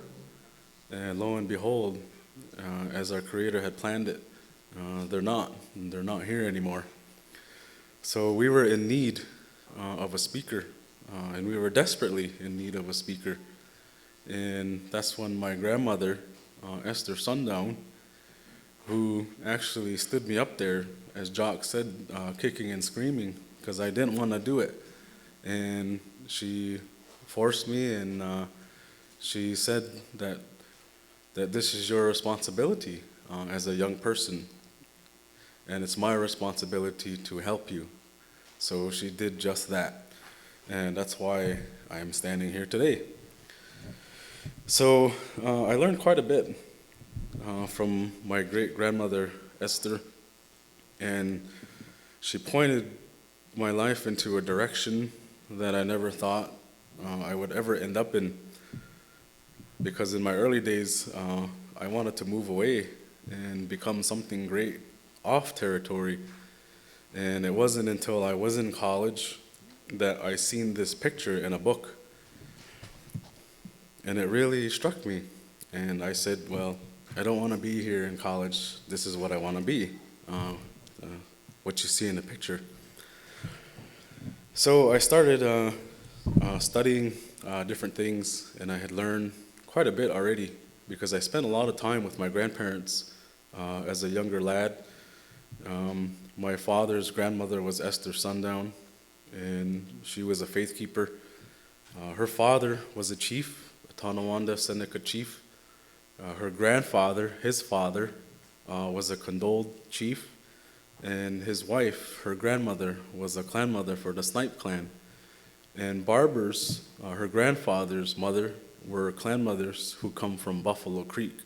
And lo and behold, as our Creator had planned it, they're not. They're not here anymore. So we were in need of a speaker, and we were desperately in need of a speaker. And that's when my grandmother, Esther Sundown, who actually stood me up there, as Jock said, kicking and screaming, because I didn't want to do it. And she forced me, and she said that this is your responsibility as a young person, and it's my responsibility to help you. So she did just that, and that's why I am standing here today. So I learned quite a bit from my great-grandmother, Esther, and she pointed my life into a direction that I never thought I would ever end up in. Because in my early days, I wanted to move away and become something great off territory. And it wasn't until I was in college that I seen this picture in a book. And it really struck me. And I said, well, I don't want to be here in college. This is what I want to be, what you see in the picture. So I started studying different things, and I had learned quite a bit already because I spent a lot of time with my grandparents as a younger lad. My father's grandmother was Esther Sundown, and she was a faith keeper. Her father was a chief, a Tonawanda Seneca chief. Her grandfather, his father, was a Condole chief, and his wife, her grandmother, was a clan mother for the Snipe clan. And Barbers, her grandfather's mother, were clan mothers who come from Buffalo Creek.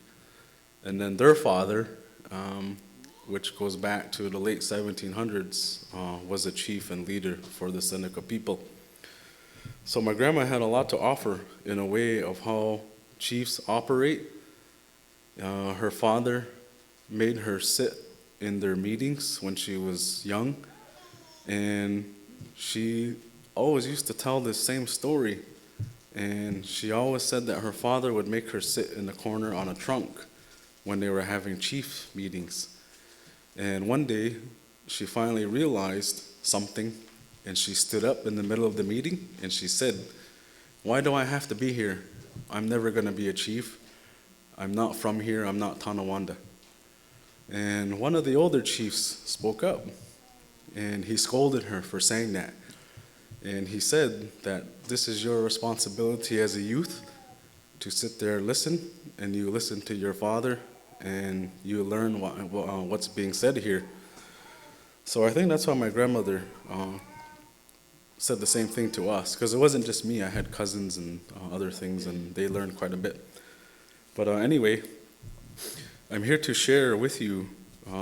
And then their father, which goes back to the late 1700s, was a chief and leader for the Seneca people. So my grandma had a lot to offer in a way of how chiefs operate. Her father made her sit in their meetings when she was young, and she always used to tell this same story. And she always said that her father would make her sit in the corner on a trunk when they were having chief meetings. And one day, she finally realized something, and she stood up in the middle of the meeting, and she said, why do I have to be here? I'm never going to be a chief. I'm not from here. I'm not Tonawanda. And one of the older chiefs spoke up, and he scolded her for saying that. And he said that this is your responsibility as a youth to sit there and listen, and you listen to your father, and you learn what's being said here. So I think that's why my grandmother said the same thing to us, because it wasn't just me. I had cousins and other things, and they learned quite a bit. But anyway, I'm here to share with you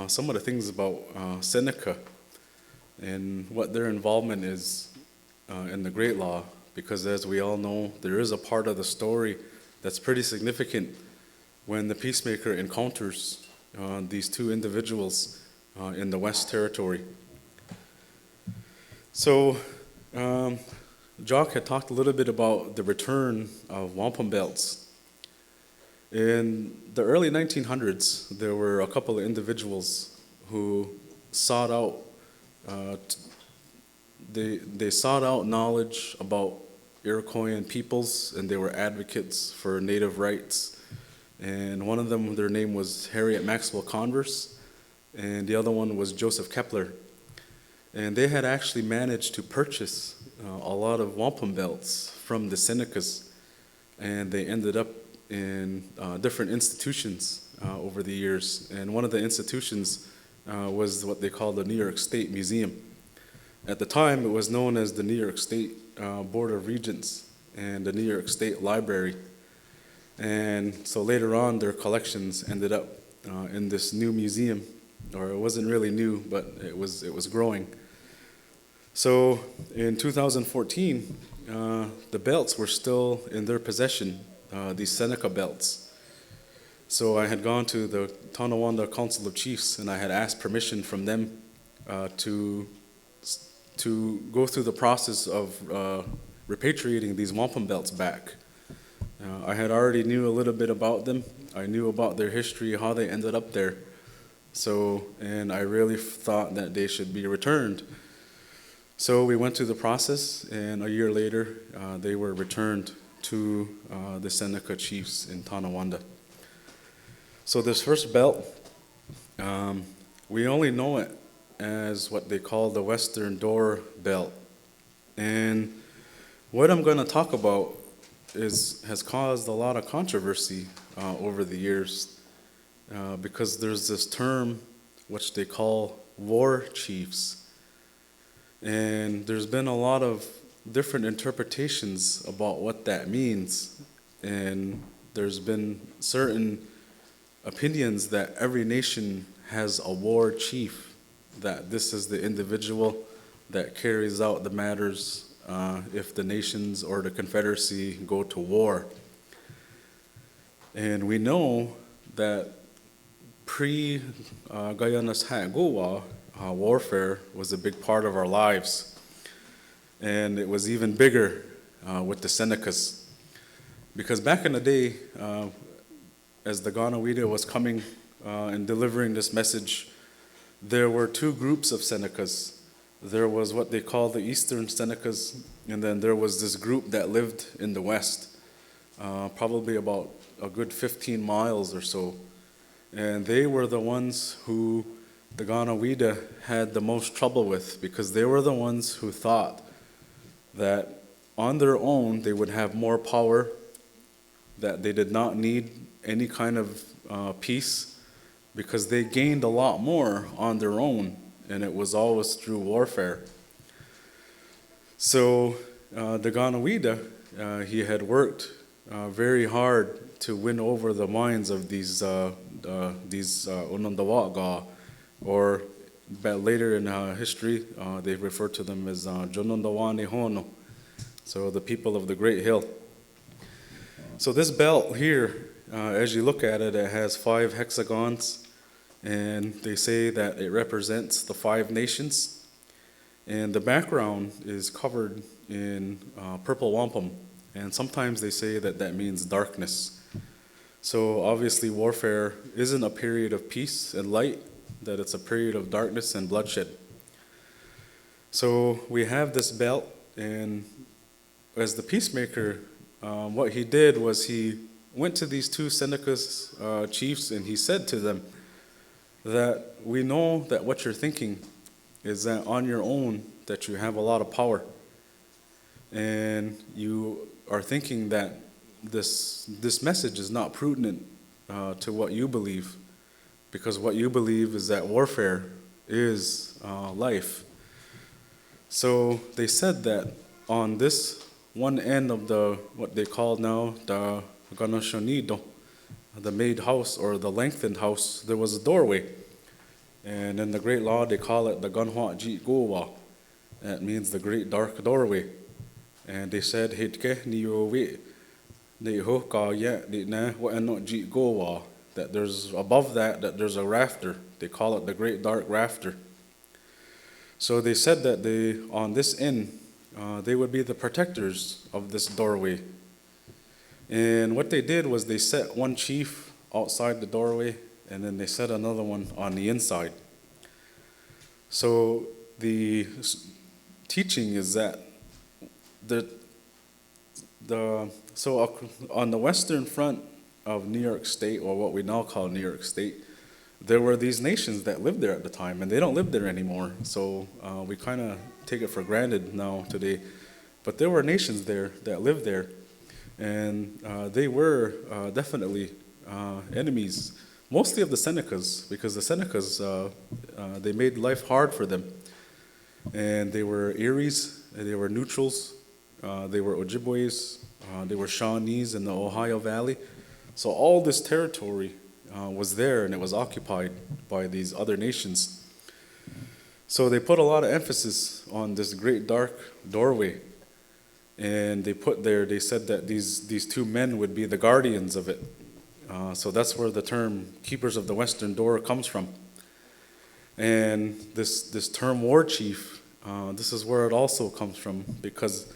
some of the things about Seneca and what their involvement is in the Great Law, because as we all know, there is a part of the story that's pretty significant when the peacemaker encounters these two individuals in the West Territory. So, Jock had talked a little bit about the return of wampum belts. In the early 1900s, there were a couple of individuals who sought out, they sought out knowledge about Iroquoian peoples, and they were advocates for Native rights. And one of them, their name was Harriet Maxwell Converse, and the other one was Joseph Kepler. And they had actually managed to purchase a lot of wampum belts from the Senecas, and they ended up in different institutions over the years. And one of the institutions was what they called the New York State Museum. At the time, it was known as the New York State Board of Regents and the New York State Library. And so later on, their collections ended up in this new museum, or it wasn't really new, but it was growing. So in 2014, the belts were still in their possession, these Seneca belts. So I had gone to the Tonawanda Council of Chiefs, and I had asked permission from them to go through the process of repatriating these wampum belts back. I had already knew a little bit about them. I knew about their history, how they ended up there. So, and I really thought that they should be returned. So we went through the process, and a year later, they were returned to the Seneca chiefs in Tonawanda. So this first belt, we only know it as what they call the Western Door Belt. And what I'm going to talk about has caused a lot of controversy over the years because there's this term which they call war chiefs. And there's been a lot of different interpretations about what that means. And there's been certain opinions that every nation has a war chief, that this is the individual that carries out the matters if the nations or the Confederacy go to war. And we know that pre-Guyana's Ha'guwa, warfare was a big part of our lives. And it was even bigger with the Senecas. Because back in the day, as the Ganawida was coming and delivering this message, there were two groups of Senecas. There was what they call the Eastern Senecas, and then there was this group that lived in the West, probably about a good 15 miles or so. And they were the ones who the Ganawida had the most trouble with, because they were the ones who thought that on their own they would have more power, that they did not need any kind of peace, because they gained a lot more on their own, and it was always through warfare. So the Ganawida, he had worked very hard to win over the minds of these Onondawaga, or later in history, they refer to them as Jonondawane Hono, so the people of the Great Hill. So this belt here, as you look at it, it has 5 hexagons, and they say that it represents the 5 nations. And the background is covered in purple wampum, and sometimes they say that that means darkness. So obviously warfare isn't a period of peace and light, that it's a period of darkness and bloodshed. So we have this belt, and as the peacemaker what he did was he went to these two Seneca's chiefs and he said to them that we know that what you're thinking is that on your own that you have a lot of power, and you are thinking that this message is not prudent to what you believe, because what you believe is that warfare is life. So they said that on this one end of the what they call now the Ganoshonido, the made house or the lengthened house, there was a doorway. And in the great law, they call it the Ganhwa Ji Gowa. That means the great dark doorway. And they said, Hitke niyowe, neho ka ya, na wa'ano ji gowa. That there's above that there's a rafter. They call it the great dark rafter. So they said that on this end, they would be the protectors of this doorway. And what they did was they set one chief outside the doorway, and then they set another one on the inside. So the teaching is that so on the western front of New York State, or what we now call New York State, there were these nations that lived there at the time, and they don't live there anymore. So we kind of take it for granted now today. But there were nations there that lived there, and they were definitely enemies, mostly of the Senecas, because the Senecas, they made life hard for them. And they were Eries, they were Neutrals, they were Ojibways, they were Shawnees in the Ohio Valley. So all this territory was there, and it was occupied by these other nations. So they put a lot of emphasis on this great dark doorway. And they said that these two men would be the guardians of it. So that's where the term keepers of the western door comes from. And this term war chief, this is where it also comes from, because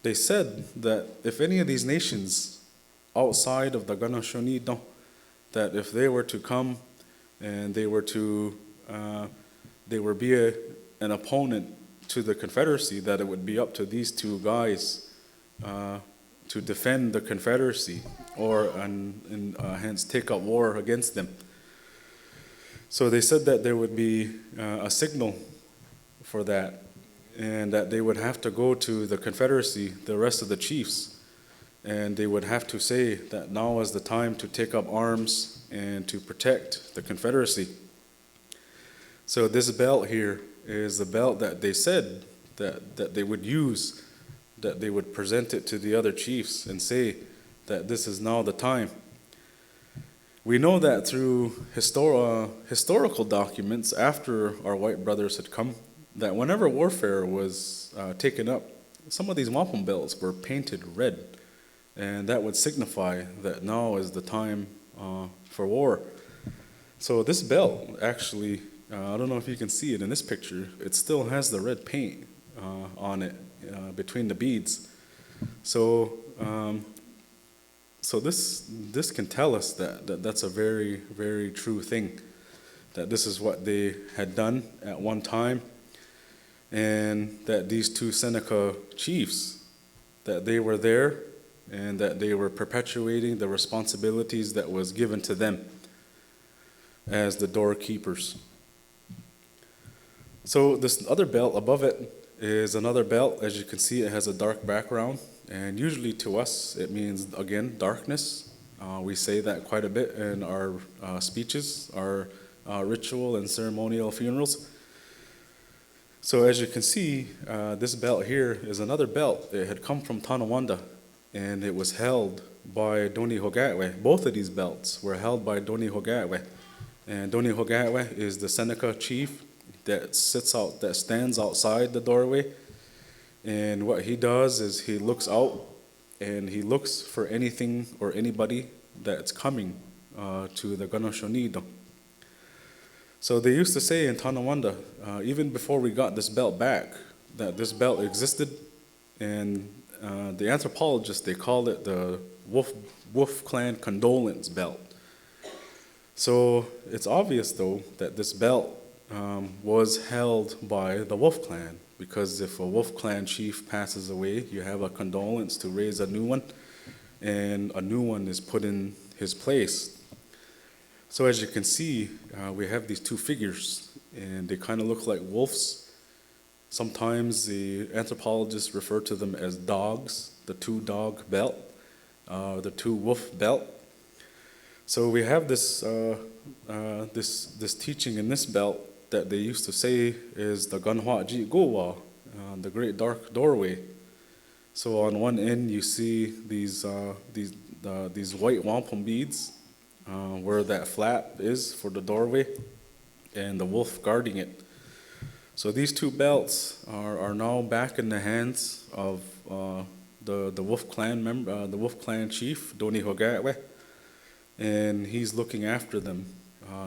they said that if any of these nations outside of the Ganoshonido, that if they were to come and they were be an opponent to the Confederacy, that it would be up to these two guys to defend the Confederacy, or and hence take up war against them. So they said that there would be a signal for that, and that they would have to go to the Confederacy, the rest of the chiefs, and they would have to say that now is the time to take up arms and to protect the Confederacy. So this belt here is the belt that they said that they would use, that they would present it to the other chiefs and say that this is now the time. We know that through historical documents after our white brothers had come, that whenever warfare was taken up, some of these wampum belts were painted red, and that would signify that now is the time for war. So this belt actually, I don't know if you can see it in this picture, it still has the red paint on it between the beads. So this can tell us that that's a very, very true thing, that this is what they had done at one time, and that these two Seneca chiefs, that they were there, and that they were perpetuating the responsibilities that was given to them as the doorkeepers. So this other belt above it is another belt. As you can see, it has a dark background, and usually to us it means, again, darkness. We say that quite a bit in our speeches, our ritual and ceremonial funerals. So as you can see, this belt here is another belt. It had come from Tonawanda, and it was held by Doni Hogatwe. Both of these belts were held by Doni Hogatwe. And Doni Hogatwe is the Seneca chief that stands outside the doorway. And what he does is he looks out, and he looks for anything or anybody that's coming to the Ganoshonido. So they used to say in Tonawanda, even before we got this belt back, that this belt existed, and the anthropologists, they called it the Wolf Clan condolence belt. So it's obvious, though, that this belt was held by the Wolf Clan, because if a Wolf Clan chief passes away, you have a condolence to raise a new one. and a new one is put in his place. So as you can see, we have these two figures, and they kind of look like wolves. Sometimes the anthropologists refer to them as dogs, the two dog belt, the two wolf belt. So we have this teaching in this belt that they used to say is the Ganhwa Ji Gowa, the great dark doorway. So on one end you see these white wampum beads where that flap is for the doorway, and the wolf guarding it. So these two belts are now back in the hands of the Wolf Clan member, the Wolf Clan chief, Doni Hogatwe, and he's looking after them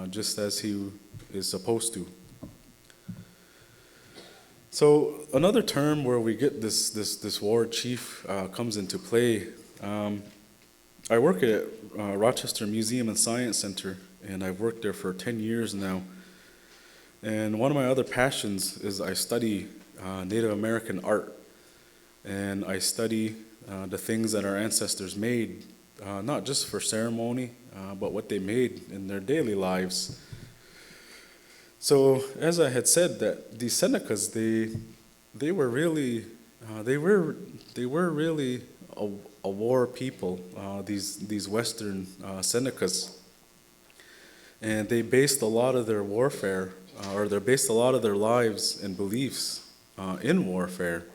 just as he is supposed to. So another term where we get this ward chief comes into play. I work at Rochester Museum and Science Center, and I've worked there for 10 years now. And one of my other passions is I study Native American art, and I study the things that our ancestors made, not just for ceremony, but what they made in their daily lives. So, as I had said, that these Senecas, they were really a war people. These Western Senecas, and they based a lot of their warfare, or they based a lot of their lives and beliefs in warfare,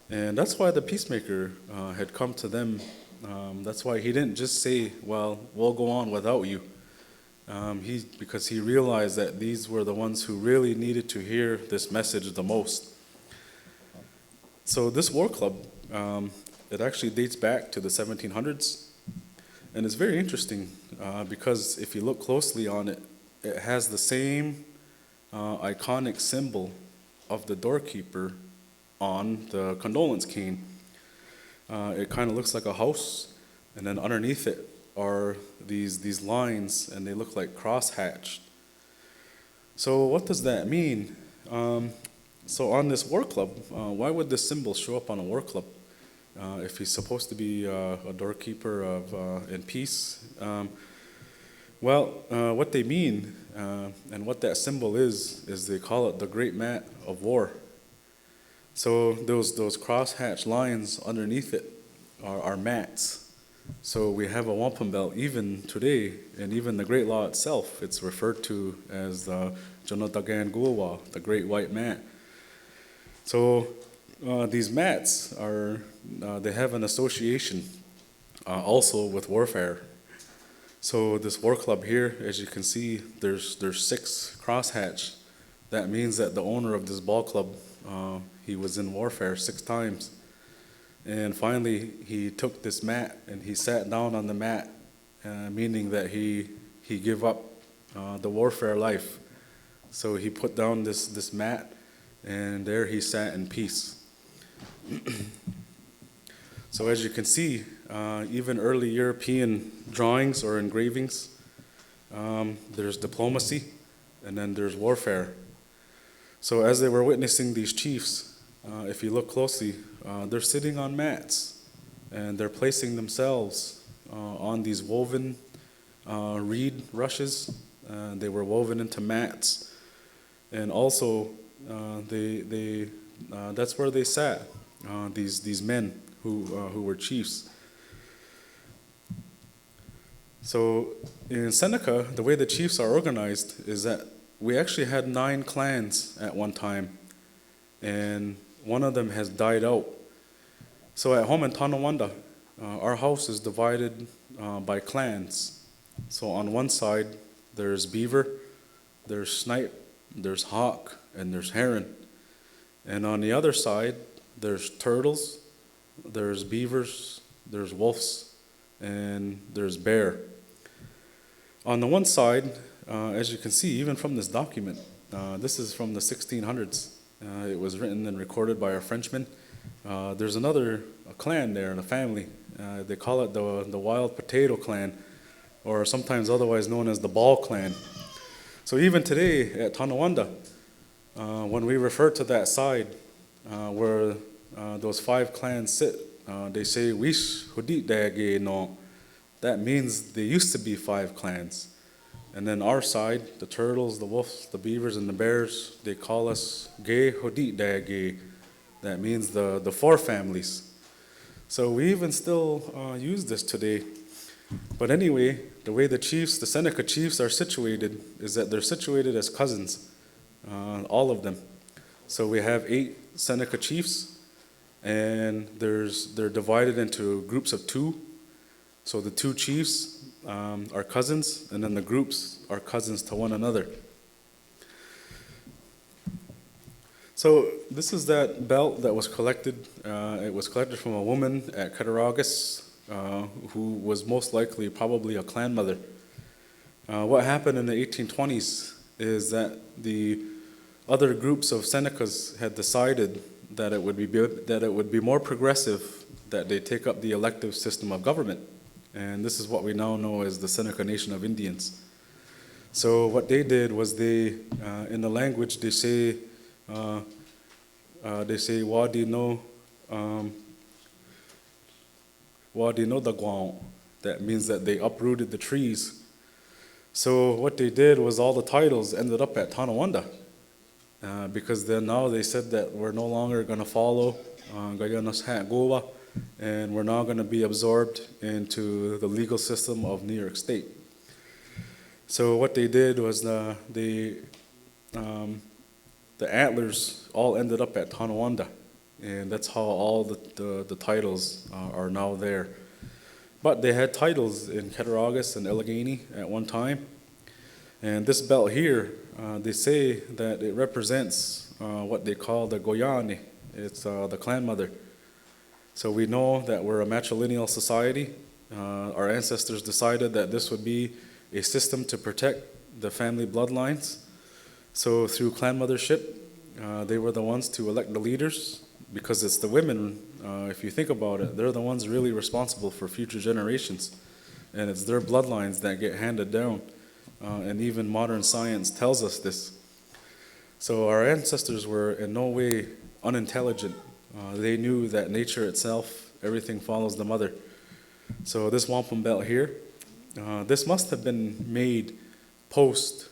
and that's why the peacemaker had come to them. That's why he didn't just say, "Well, we'll go on without you." Because he realized that these were the ones who really needed to hear this message the most. So this war club, it actually dates back to the 1700s, and it's very interesting because if you look closely on it, it has the same iconic symbol of the doorkeeper on the condolence cane. It kind of looks like a house, and then underneath it are these lines, and they look like cross-hatched. So what does that mean? So on this war club, why would this symbol show up on a war club if he's supposed to be a doorkeeper in peace? What they mean and what that symbol is they call it the Great Mat of War. So those cross-hatched lines underneath it are mats. So we have a wampum belt even today, and even the Great Law itself, it's referred to as the Jonotagan Guwa, the Great White Mat. So these mats they have an association also with warfare. So this war club here, as you can see, there's 6 crosshatch. That means that the owner of this ball club, he was in warfare 6 times. And finally, he took this mat and he sat down on the mat, meaning that he gave up the warfare life. So he put down this mat, and there he sat in peace. So as you can see, even early European drawings or engravings, there's diplomacy, and then there's warfare. So as they were witnessing these chiefs, if you look closely, they're sitting on mats, and they're placing themselves on these woven reed rushes. They were woven into mats, and also that's where they sat. These men who were chiefs. So in Seneca, the way the chiefs are organized is that we actually had 9 clans at one time, and one of them has died out. So at home in Tonawanda, our house is divided by clans. So on one side, there's beaver, there's snipe, there's hawk, and there's heron. And on the other side, there's turtles, there's beavers, there's wolves, and there's bear. On the one side, as you can see, even from this document, this is from the 1600s. It was written and recorded by a Frenchman. There's another clan there in a family. They call it the Wild Potato Clan, or sometimes otherwise known as the Ball Clan. So even today at Tonawanda, when we refer to that side where those 5 clans sit, they say Wish Hudit Dage no. That means there used to be 5 clans. And then our side, the turtles, the wolves, the beavers, and the bears, they call us Ge Hudit Dage. That means the 4 families. So we even still use this today. But anyway, the way the chiefs, the Seneca chiefs, are situated is that they're situated as cousins, all of them. So we have 8 Seneca chiefs, and they're divided into groups of 2. So the 2 chiefs are cousins, and then the groups are cousins to one another. So this is that belt that was collected. It was collected from a woman at Cattaraugus, who was most likely probably a clan mother. What happened in the 1820s is that the other groups of Senecas had decided that it would be more progressive that they take up the elective system of government. And this is what we now know as the Seneca Nation of Indians. So what they did was in the language, they say Wadi no Dagwao. That means that they uprooted the trees. So what they did was all the titles ended up at Tonawanda. Because then now they said that we're no longer going to follow Gayanos Hat Goa, and we're now going to be absorbed into the legal system of New York State. So what they did was the antlers all ended up at Tonawanda, and that's how all the titles are now there. But they had titles in Cattaraugus and Allegheny at one time, and this belt here, they say that it represents what they call the Goyane. It's the clan mother. So we know that we're a matrilineal society. Our ancestors decided that this would be a system to protect the family bloodlines. So through clan mothership, they were the ones to elect the leaders, because it's the women, if you think about it, they're the ones really responsible for future generations. And it's their bloodlines that get handed down. And even modern science tells us this. So our ancestors were in no way unintelligent. They knew that nature itself, everything follows the mother. So this wampum belt here, this must have been made post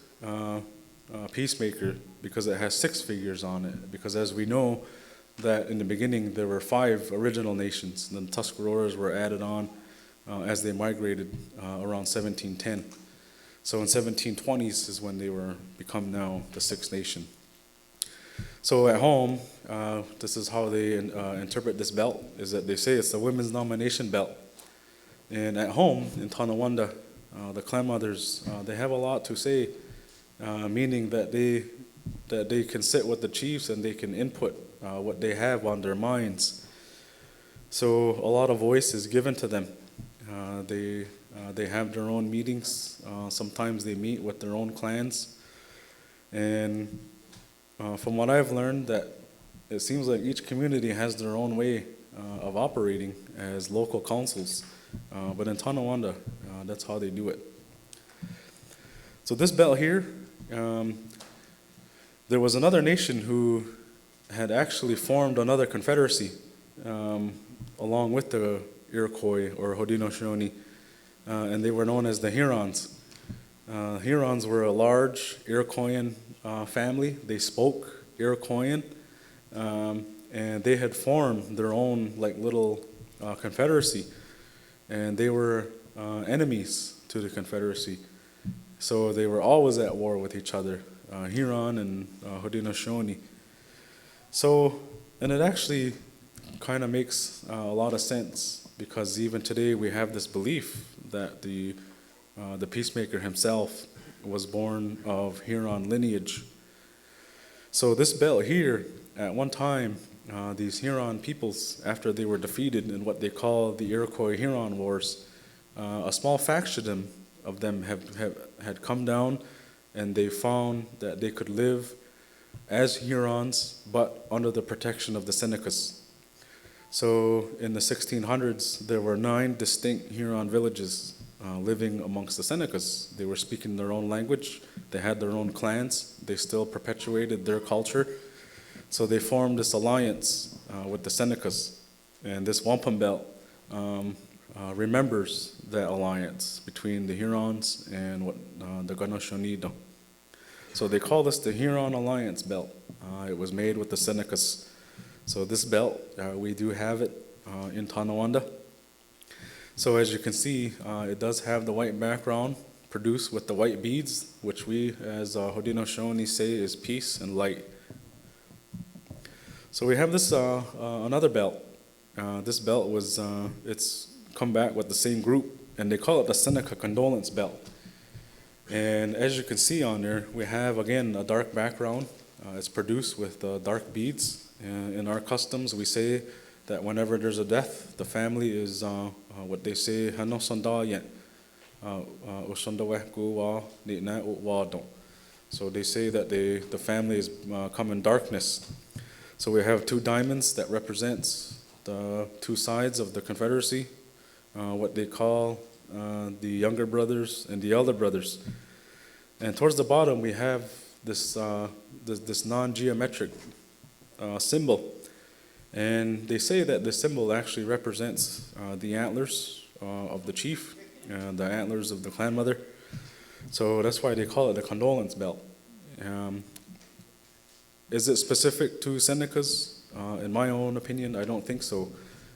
Peacemaker, because it has 6 figures on it. Because as we know, that in the beginning there were 5 original nations. Then Tuscaroras were added on as they migrated around 1710. So in 1720s is when they were become now the 6th nation. So at home, this is how they interpret this belt, is that they say it's the women's nomination belt. And at home in Tonawanda, the clan mothers, they have a lot to say, meaning that they can sit with the chiefs and they can input what they have on their minds. So a lot of voice is given to them. They have their own meetings. Sometimes they meet with their own clans. And from what I've learned, that it seems like each community has their own way of operating as local councils. But in Tonawanda, that's how they do it. So this belt here, there was another nation who had actually formed another confederacy along with the Iroquois or Haudenosaunee, and they were known as the Hurons. Hurons were a large Iroquoian family. They spoke Iroquoian, and they had formed their own little confederacy, and they were enemies to the confederacy. So they were always at war with each other, Huron and Haudenosaunee. So, and it actually kind of makes a lot of sense, because even today we have this belief that the Peacemaker himself was born of Huron lineage. So this belt here, at one time, these Huron peoples, after they were defeated in what they call the Iroquois-Huron Wars, a small faction of them had come down, and they found that they could live as Hurons, but under the protection of the Senecas. So in the 1600s, there were 9 distinct Huron villages living amongst the Senecas. They were speaking their own language. They had their own clans. They still perpetuated their culture. So they formed this alliance with the Senecas. And this wampum belt remembers that alliance between the Hurons and the Haudenosaunee. So they call this the Huron Alliance belt. It was made with the Senecas. So this belt, we do have it in Tonawanda. So as you can see, it does have the white background produced with the white beads, which we as Haudenosaunee say is peace and light. So we have this another belt. This belt was, it's come back with the same group, and they call it the Seneca Condolence Belt. And as you can see on there, we have, again, a dark background. It's produced with dark beads. In our customs, we say that whenever there's a death, the family is what they say, so they say that the family is come in darkness. So we have two diamonds that represents the two sides of the Confederacy, what they call the younger brothers and the elder brothers. And towards the bottom, we have this this non-geometric symbol. And they say that this symbol actually represents the antlers of the chief, the antlers of the clan mother. So that's why they call it the condolence belt. Is it specific to Senecas? In my own opinion, I don't think so.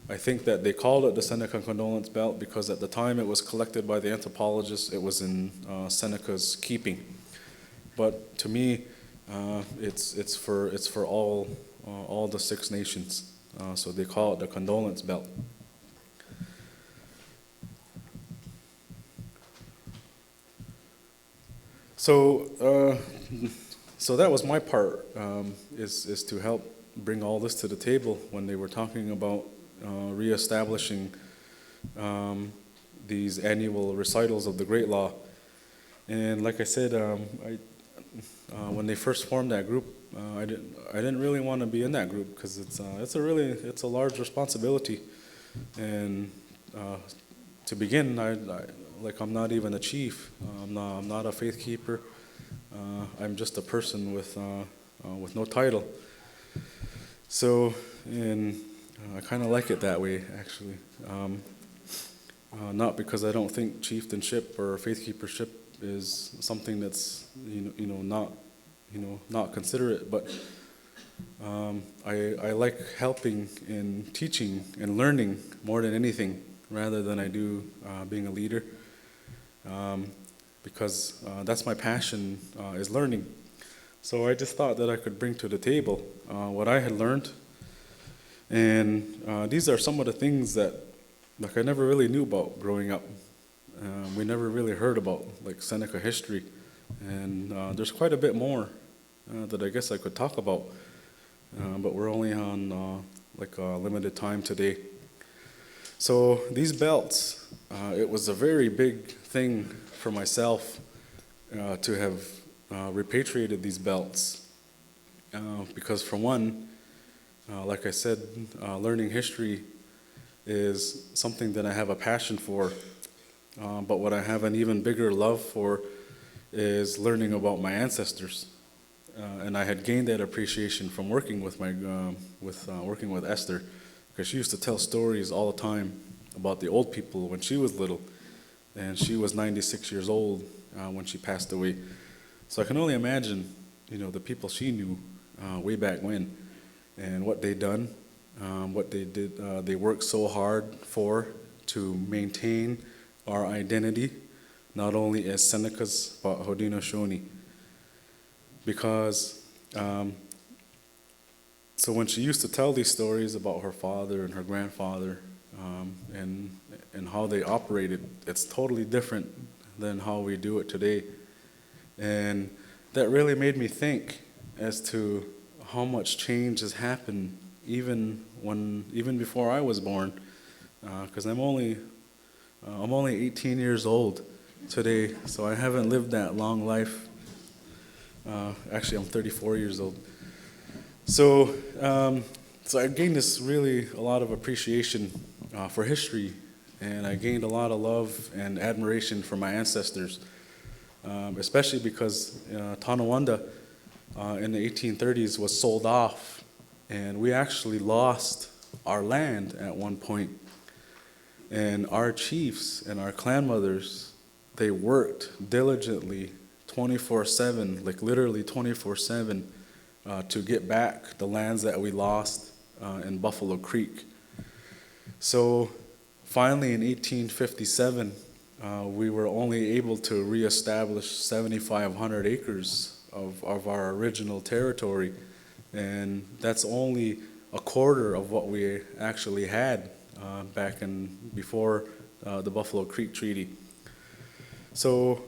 I think that they called it the Seneca condolence belt because at the time it was collected by the anthropologists, it was in Seneca's keeping. But to me, it's for all the Six Nations. So they call it the condolence belt. So that was my part, is to help bring all this to the table when they were talking about reestablishing these annual recitals of the Great Law. And like I said, when they first formed that group, I didn't really want to be in that group because it's a large responsibility. And to begin, I'm not even a chief. I'm not a faith keeper. I'm just a person with no title. So, and I kind of like it that way, actually. Not because I don't think chieftainship or faithkeepership is something that's not considerate, but I like helping and teaching and learning more than anything, rather than I do being a leader, because that's my passion, is learning. So I just thought that I could bring to the table what I had learned, and these are some of the things that I never really knew about growing up. We never really heard about Seneca history, and there's quite a bit more that I guess I could talk about, but we're only on limited time today. So these belts, it was a very big thing for myself to have repatriated these belts, because for one, like I said, learning history is something that I have a passion for, but what I have an even bigger love for is learning about my ancestors, and I had gained that appreciation from working with working with Esther, because she used to tell stories all the time about the old people when she was little, and she was 96 years old when she passed away. So I can only imagine, the people she knew way back when, and what they'd done, what they did. They worked so hard to maintain our identity, not only as Senecas, but Haudenosaunee. Because, so when she used to tell these stories about her father and her grandfather, and how they operated, it's totally different than how we do it today. And that really made me think as to how much change has happened even before I was born, because I'm only 18 years old today, so I haven't lived that long life. Actually, I'm 34 years old. So I gained a lot of appreciation for history, and I gained a lot of love and admiration for my ancestors, especially because Tonawanda in the 1830s was sold off, and we actually lost our land at one point. And our chiefs and our clan mothers, they worked diligently 24/7, like literally 24/7, to get back the lands that we lost in Buffalo Creek. So finally in 1857, we were only able to reestablish 7,500 acres of our original territory. And that's only a quarter of what we actually had back in before the Buffalo Creek Treaty. So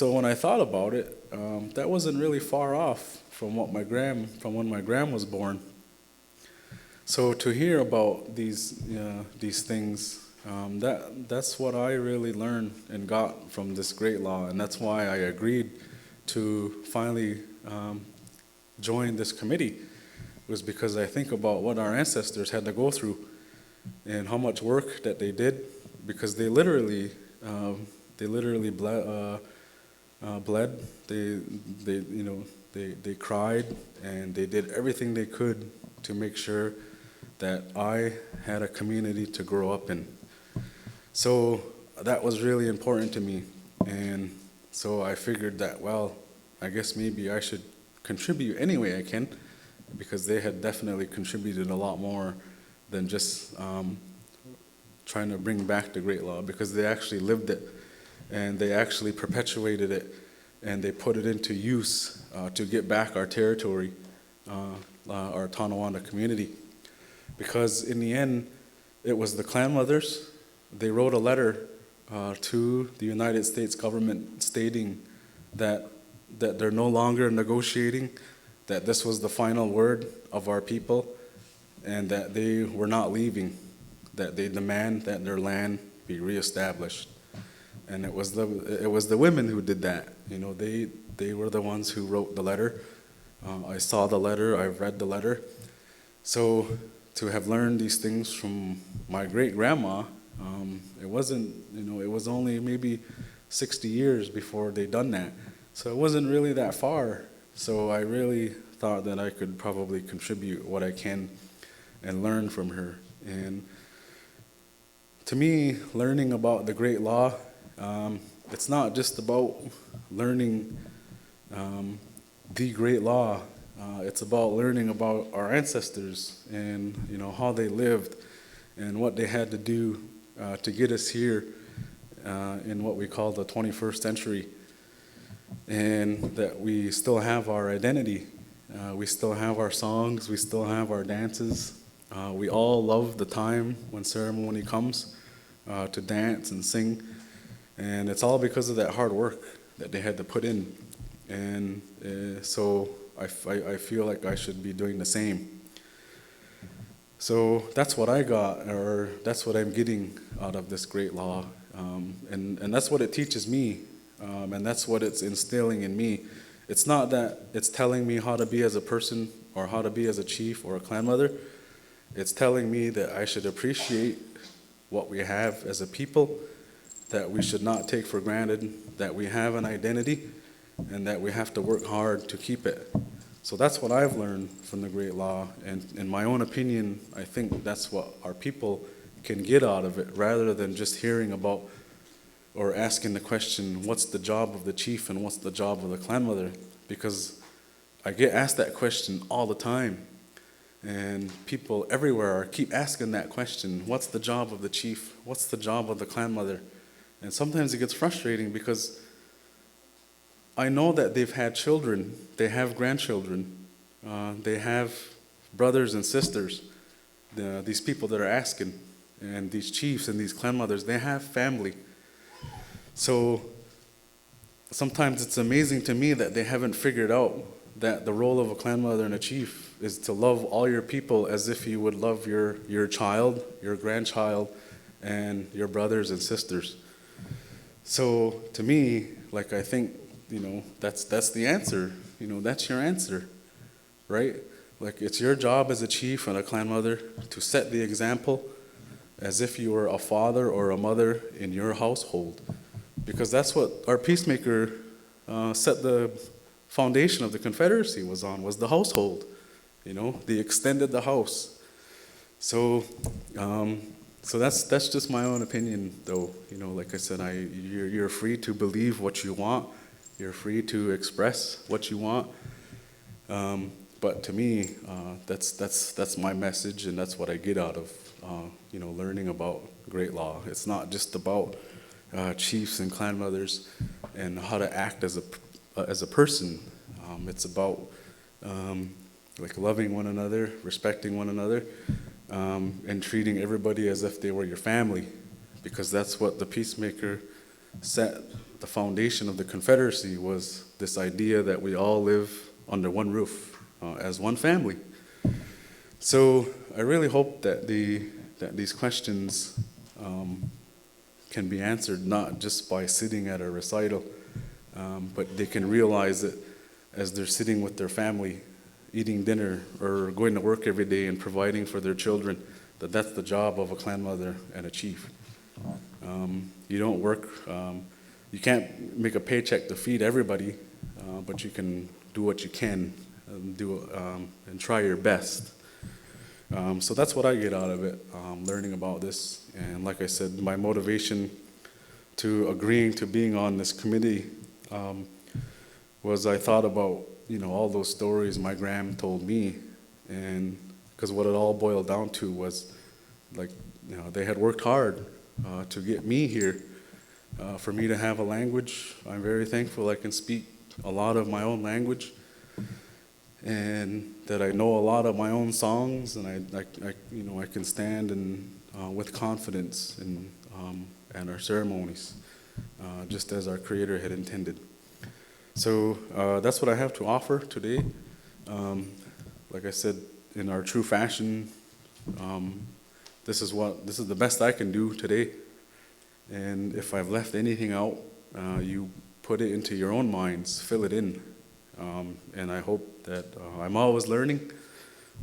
when I thought about it, that wasn't really far off from when my gram was born. So to hear about these things, that's what I really learned and got from this great law, and that's why I agreed to finally join this committee, was because I think about what our ancestors had to go through and how much work that they did, because they literally bled. They cried, and they did everything they could to make sure that I had a community to grow up in. So that was really important to me, and so I figured that, well, I guess maybe I should contribute any way I can, because they had definitely contributed a lot more than just trying to bring back the Great Law, because they actually lived it, and they actually perpetuated it, and they put it into use to get back our territory, our Tonawanda community. Because in the end, it was the clan mothers. They wrote a letter to the United States government stating that they're no longer negotiating, that this was the final word of our people, and that they were not leaving, that they demand that their land be reestablished. And it was the women who did that. They were the ones who wrote the letter. I saw the letter, I've read the letter. So to have learned these things from my great-grandma, it was only maybe 60 years before they done that. So it wasn't really that far. So I really thought that I could probably contribute what I can and learn from her. And to me, learning about the Great Law, it's not just about learning the Great Law. It's about learning about our ancestors and how they lived and what they had to do to get us here in what we call the 21st century, and that we still have our identity. We still have our songs. We still have our dances. We all love the time when ceremony comes to dance and sing, and it's all because of that hard work that they had to put in. And so I feel like I should be doing the same. So that's what I got, or that's what I'm getting out of this great law. And that's what it teaches me, and that's what it's instilling in me. It's not that it's telling me how to be as a person or how to be as a chief or a clan mother. It's telling me that I should appreciate what we have as a people, that we should not take for granted that we have an identity, and that we have to work hard to keep it. So that's what I've learned from the Great Law, and in my own opinion, I think that's what our people can get out of it, rather than just hearing about or asking the question, what's the job of the chief and what's the job of the clan mother? Because I get asked that question all the time, and people everywhere keep asking that question, what's the job of the chief? What's the job of the clan mother? And sometimes it gets frustrating, because I know that they've had children, they have grandchildren, they have brothers and sisters, these people that are asking, and these chiefs and these clan mothers, they have family. So sometimes it's amazing to me that they haven't figured out that the role of a clan mother and a chief is to love all your people as if you would love your child, your grandchild, and your brothers and sisters. So to me, like, I think, that's the answer. That's your answer, right? Like, it's your job as a chief and a clan mother to set the example as if you were a father or a mother in your household. Because that's what our peacemaker set the foundation of the Confederacy was the household. They extended the house. So, so that's just my own opinion, though. You know, like I said, you're free to believe what you want. You're free to express what you want. But to me, that's my message, and that's what I get out of you know, learning about great law. It's not just about chiefs and clan mothers and how to act as a person. It's about like loving one another, respecting one another, and treating everybody as if they were your family, because that's what the peacemaker set the foundation of the Confederacy, was this idea that we all live under one roof as one family. So I really hope that these questions can be answered not just by sitting at a recital, but they can realize that as they're sitting with their family, eating dinner or going to work every day and providing for their children, that's the job of a clan mother and a chief. You don't work, you can't make a paycheck to feed everybody, but you can do what you can and try your best. So that's what I get out of it, learning about this. And like I said, my motivation to agreeing to being on this committee was I thought about, you know, all those stories my gram told me, and because what it all boiled down to was, like, you know, they had worked hard to get me here, for me to have a language. I'm very thankful I can speak a lot of my own language, and that I know a lot of my own songs, and I you know, I can stand and with confidence in our ceremonies, just as our Creator had intended. So that's what I have to offer today. Like I said, in our true fashion, this is the best I can do today. And if I've left anything out, you put it into your own minds, fill it in. And I hope that I'm always learning,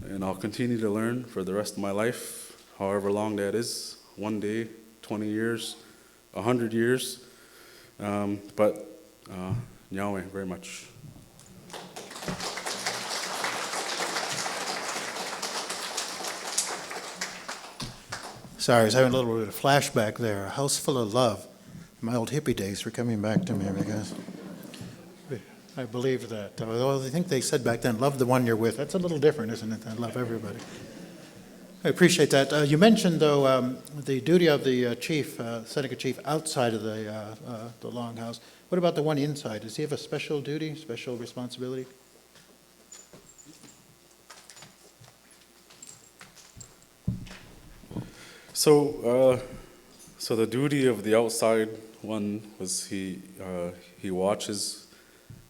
and I'll continue to learn for the rest of my life, however long that is, 1 day, 20 years, 100 years. But Yahweh, very much. Sorry, I was having a little bit of flashback there. A house full of love. My old hippie days were coming back to me because I believe that. Although I think they said back then, love the one you're with. That's a little different, isn't it? I love everybody. I appreciate that. You mentioned, though, the duty of the chief, Seneca chief, outside of the longhouse. What about the one inside? Does he have a special duty, special responsibility? So the duty of the outside one was he watches,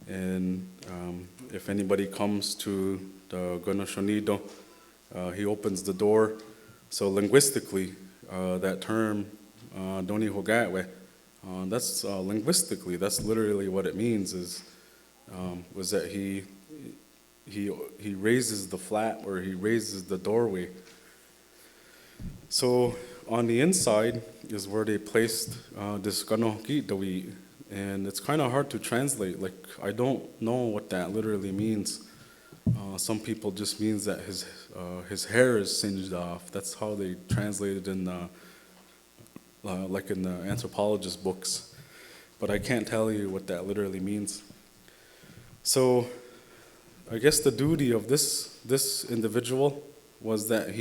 and if anybody comes to the Gonoshonido, he opens the door. So linguistically, that term, Doni Hogatwe, that's linguistically, that's literally what it means, was that he raises the flap, or he raises the doorway. So on the inside is where they placed this Ganohki, and it's kind of hard to translate. Like, I don't know what that literally means. Some people just means that his hair is singed off. That's how they translate it in like in the anthropologist books. But I can't tell you what that literally means. So I guess the duty of this individual was that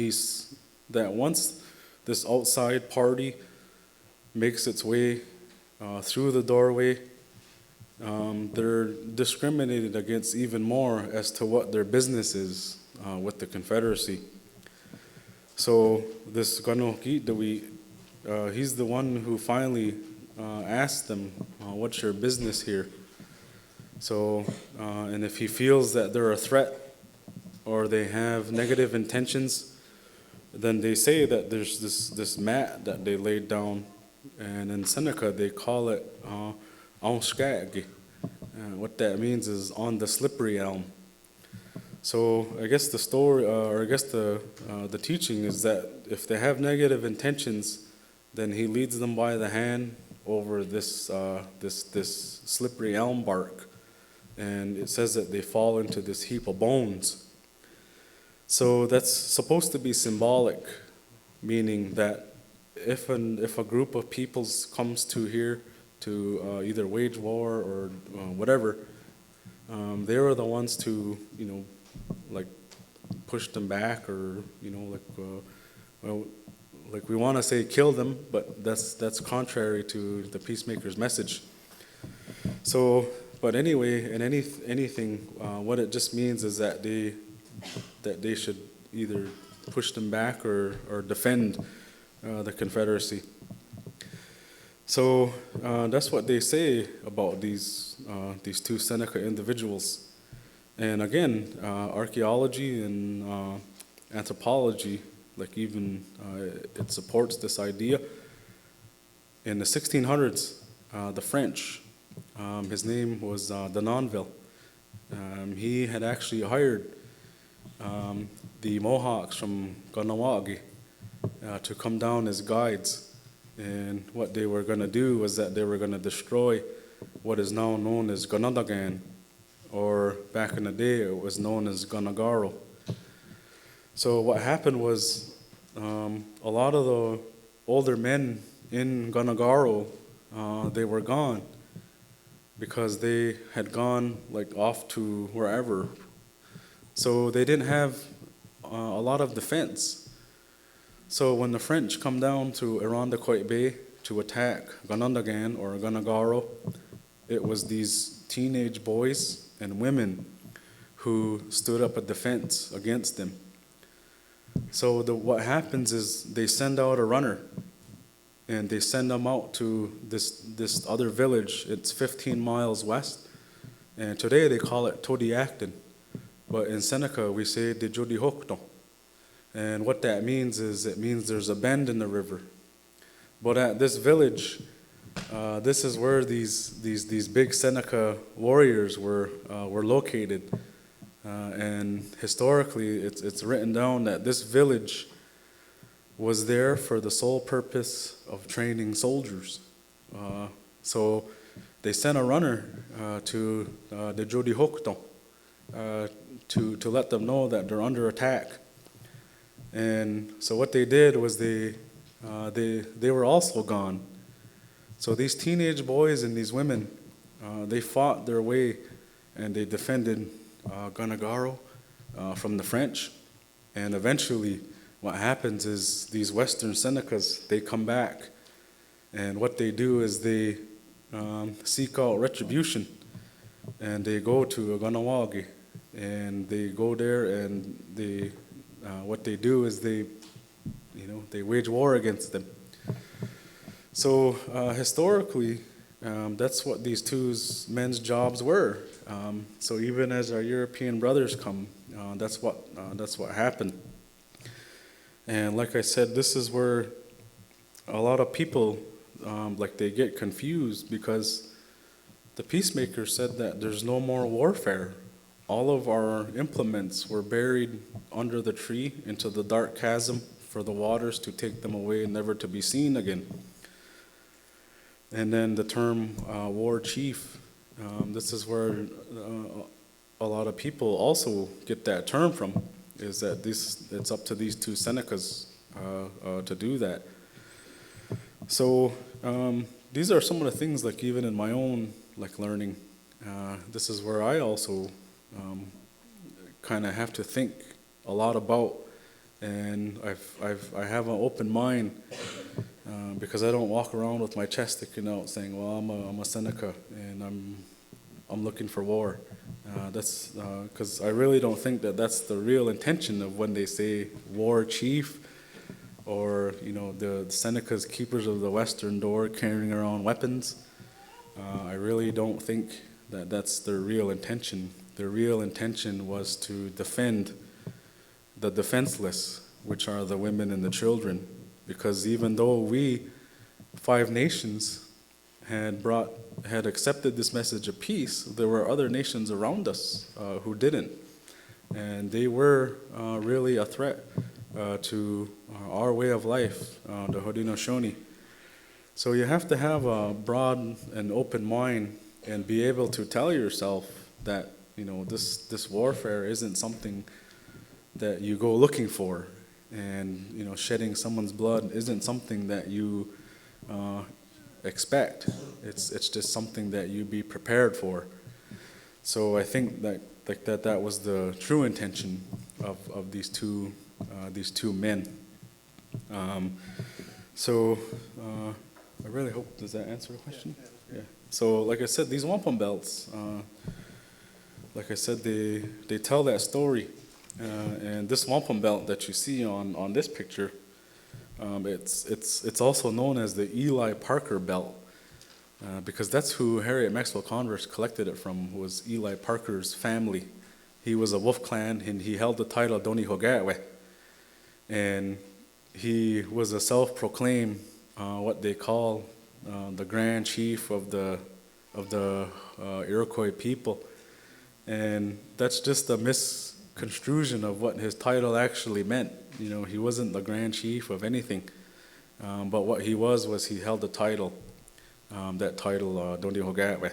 once this outside party makes its way through the doorway, they're discriminated against even more as to what their business is with the Confederacy. So this Ganohki, he's the one who finally asked them, what's your business here? So, and if he feels that they're a threat or they have negative intentions, then they say that there's this mat that they laid down, and in Seneca they call it Anskagi. What that means is on the slippery elm. So I guess the story, or I guess the teaching is that if they have negative intentions, then he leads them by the hand over this slippery elm bark, and it says that they fall into this heap of bones. So that's supposed to be symbolic, meaning that if a group of peoples comes to here to either wage war or whatever, they were the ones to, like push them back, or well, like we want to say kill them, but that's contrary to the peacemaker's message. So, but anyway, in anything, what it just means is that they should either push them back or defend the Confederacy. So that's what they say about these two Seneca individuals. And again, archaeology and anthropology, like even it supports this idea. In the 1600s, the French, his name was Denonville. He had actually hired the Mohawks from Ganawagi to come down as guides. And what they were going to do was that they were going to destroy what is now known as Ganadagan, or back in the day it was known as Ganagaro. So what happened was a lot of the older men in Ganagaro, they were gone because they had gone like off to wherever. So they didn't have a lot of defense. So when the French come down to Irondequoit Bay to attack Ganondagan or Ganagaro, it was these teenage boys and women who stood up a defense against them. So what happens is they send out a runner, and they send them out to this other village. It's 15 miles west, and today they call it Todiacton, but in Seneca we say De Jodi Hokto. And what that means is it means there's a bend in the river. But at this village, this is where these big Seneca warriors were located. And historically, it's written down that this village was there for the sole purpose of training soldiers. So they sent a runner to the Jodi Hokto to let them know that they're under attack. And so what they did was they were also gone. So these teenage boys and these women, they fought their way, and they defended Ganagaro from the French. And eventually what happens is these Western Senecas, they come back, and what they do is they seek out retribution, and they go to Ganawagi, and they go there, and what they do is they wage war against them. So historically, that's what these two men's jobs were. So even as our European brothers come, that's what happened. And like I said, this is where a lot of people they get confused, because the peacemaker said that there's no more warfare. All of our implements were buried under the tree into the dark chasm for the waters to take them away, never to be seen again. And then the term war chief, this is where a lot of people also get that term from, is that it's up to these two Senecas to do that. So these are some of the things, like even in my own learning, this is where I also kind of have to think a lot about, and I have an open mind, because I don't walk around with my chest sticking out saying, well, I'm a Seneca and I'm looking for war. That's because I really don't think that that's the real intention of when they say war chief, or the Senecas, keepers of the western door, carrying around weapons. I really don't think that that's their real intention. Their real intention was to defend the defenseless, which are the women and the children. Because even though we, 5 nations, had accepted this message of peace, there were other nations around us who didn't. And they were really a threat to our way of life, the Haudenosaunee. So you have to have a broad and open mind and be able to tell yourself that this warfare isn't something that you go looking for, and shedding someone's blood isn't something that you expect. It's just something that you be prepared for. So I think that was the true intention of these two men. I really hope, does that answer the question? Yeah. So like I said, these wampum belts, like I said, they tell that story. And this wampum belt that you see on this picture, it's also known as the Eli Parker belt, because that's who Harriet Maxwell Converse collected it from, was Eli Parker's family. He was a Wolf Clan, and he held the title Doni Hogatwe. And he was a self-proclaimed, what they call the Grand Chief of the Iroquois people. And that's just a misconstruction of what his title actually meant. He wasn't the Grand Chief of anything, but what he was he held the title, that title, Doni Hogatwe,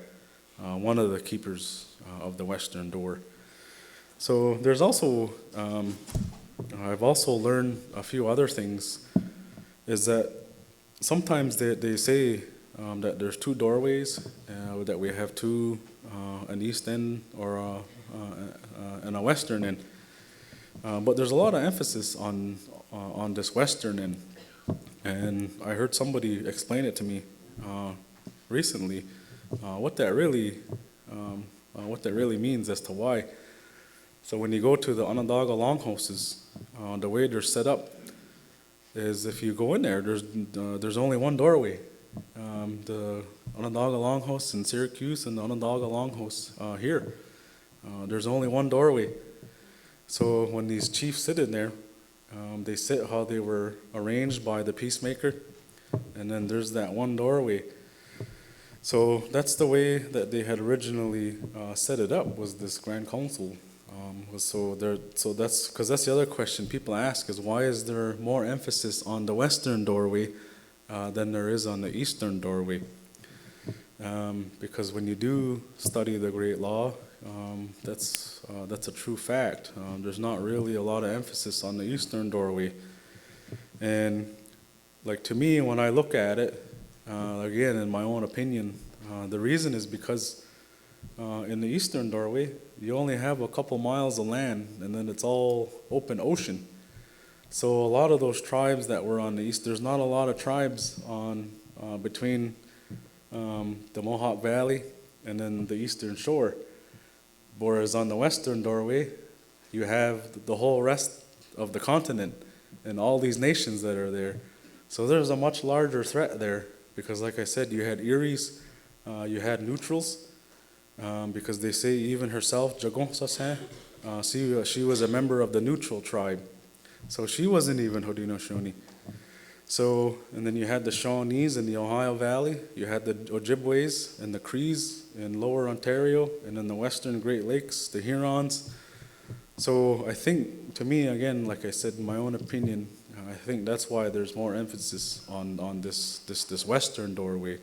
one of the keepers of the Western Door. So there's also, I've also learned a few other things, is that sometimes they say that there's two doorways, that we have two, an east end or and a western end. But there's a lot of emphasis on this western end. And I heard somebody explain it to me recently, what that really means as to why. So when you go to the Onondaga Longhorses, the way they're set up is, if you go in there, there's only one doorway. The Onondaga Longhorse in Syracuse and the Onondaga Longhorse here, there's only one doorway. So when these chiefs sit in there, they sit how they were arranged by the peacemaker, and then there's that one doorway. So that's the way that they had originally set it up, was this Grand Council. So that's because that's the other question people ask, is why is there more emphasis on the western doorway than there is on the eastern doorway? Because when you do study the Great Law, that's a true fact. There's not really a lot of emphasis on the eastern doorway. And like, to me, when I look at it, again, in my own opinion, the reason is because in the eastern doorway, you only have a couple miles of land, and then it's all open ocean. So a lot of those tribes that were on the east, there's not a lot of tribes on between the Mohawk Valley and then the eastern shore. Whereas on the western doorway, you have the whole rest of the continent and all these nations that are there. So there's a much larger threat there, because like I said, you had Eries, you had neutrals, because they say even herself, Jagon Sasin, she was a member of the neutral tribe. So she wasn't even Haudenosaunee. So, and then you had the Shawnees in the Ohio Valley, you had the Ojibways and the Crees in lower Ontario, and in the western Great Lakes, the Hurons. So I think, to me, again, like I said, in my own opinion, I think that's why there's more emphasis on this western doorway.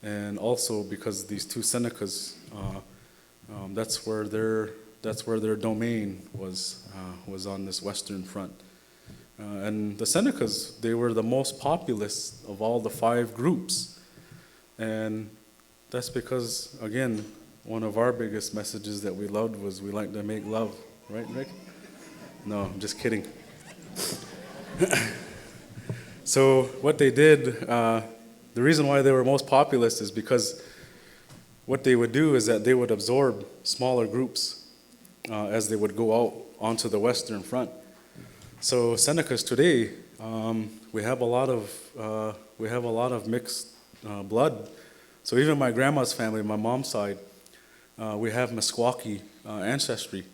And also because these two Senecas, that's where their domain was on this western front. And the Senecas, they were the most populous of all the 5 groups. And that's because, again, one of our biggest messages that we loved was we like to make love. Right, Rick? No, I'm just kidding. So what they did, the reason why they were most populous is because what they would do is that they would absorb smaller groups as they would go out onto the western front. So Senecas today, we have a lot of mixed blood. So even my grandma's family, my mom's side, we have Meskwaki ancestry.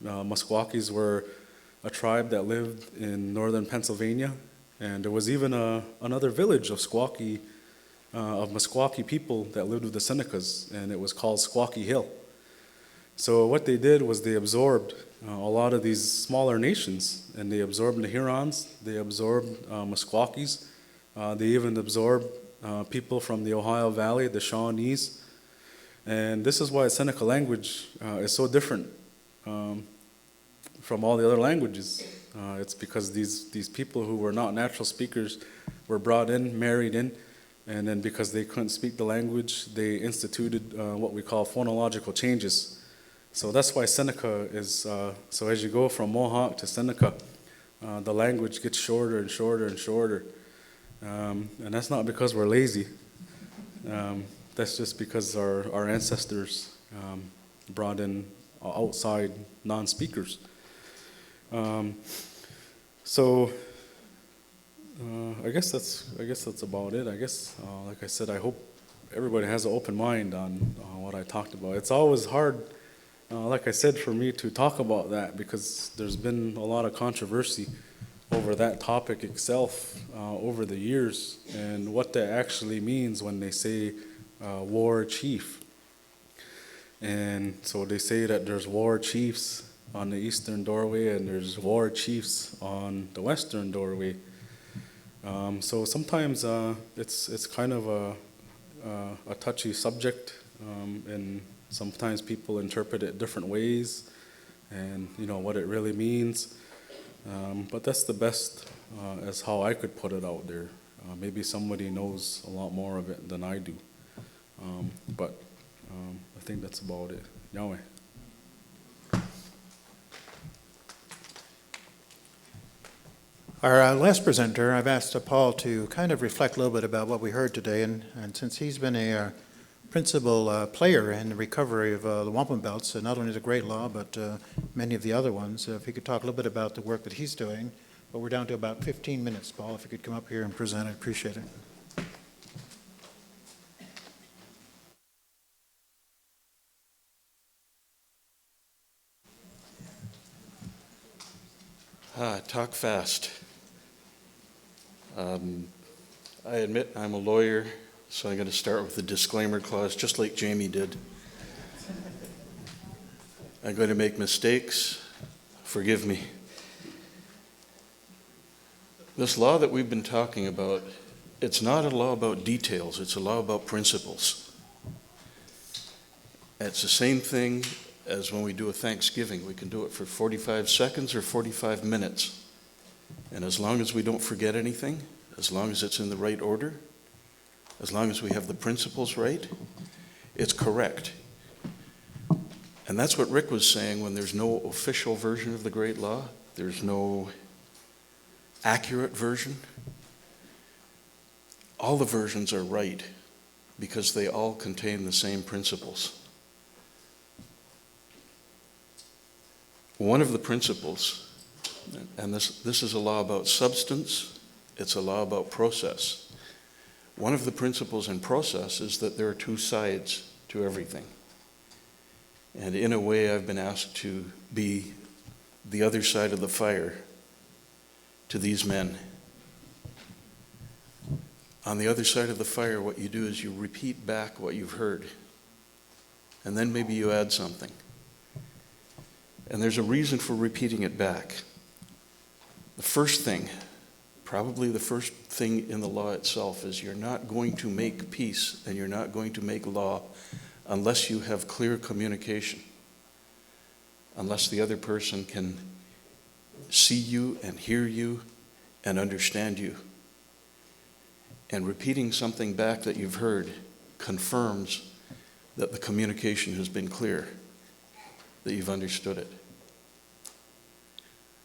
Meskwakis were a tribe that lived in northern Pennsylvania, and there was even another village of Meskwaki people that lived with the Senecas, and it was called Squawky Hill. So what they did was they absorbed a lot of these smaller nations, and they absorbed the Hurons, they absorbed Meskwakis, they even absorbed people from the Ohio Valley, the Shawnees. And this is why Seneca language is so different from all the other languages. It's because these people who were not natural speakers were brought in, married in, and then because they couldn't speak the language, they instituted what we call phonological changes. So that's why Seneca is, so as you go from Mohawk to Seneca, the language gets shorter and shorter and shorter. And that's not because we're lazy. That's just because our ancestors brought in outside non-speakers. So I guess that's about it. I guess, like I said, I hope everybody has an open mind on what I talked about. It's always hard, like I said, for me to talk about that because there's been a lot of controversy over that topic itself over the years and what that actually means when they say war chief. And so they say that there's war chiefs on the eastern doorway and there's war chiefs on the western doorway. So sometimes it's kind of a touchy subject, and sometimes people interpret it different ways, and what it really means. But that's the best as how I could put it out there. Maybe somebody knows a lot more of it than I do. But I think that's about it. Yahweh. Our last presenter, I've asked Paul to kind of reflect a little bit about what we heard today, and since he's been a principal player in the recovery of the wampum belts, not only the Great Law, but many of the other ones, if he could talk a little bit about the work that he's doing. But we're down to about 15 minutes, Paul. If you could come up here and present, I'd appreciate it. Talk fast. I admit I'm a lawyer, so I'm going to start with the disclaimer clause, just like Jamie did. I'm going to make mistakes. Forgive me. This law that we've been talking about, it's not a law about details, it's a law about principles. It's the same thing as when we do a Thanksgiving. We can do it for 45 seconds or 45 minutes. And as long as we don't forget anything, as long as it's in the right order, as long as we have the principles right, it's correct. And that's what Rick was saying when there's no official version of the Great Law, there's no accurate version. All the versions are right because they all contain the same principles. One of the principles, and this is a law about substance, it's a law about process. One of the principles in process is that there are two sides to everything. And in a way, I've been asked to be the other side of the fire to these men. On the other side of the fire, what you do is you repeat back what you've heard. And then maybe you add something. And there's a reason for repeating it back. The first thing, probably the first thing in the law itself, is you're not going to make peace and you're not going to make law unless you have clear communication, unless the other person can see you and hear you and understand you. And repeating something back that you've heard confirms that the communication has been clear, that you've understood it.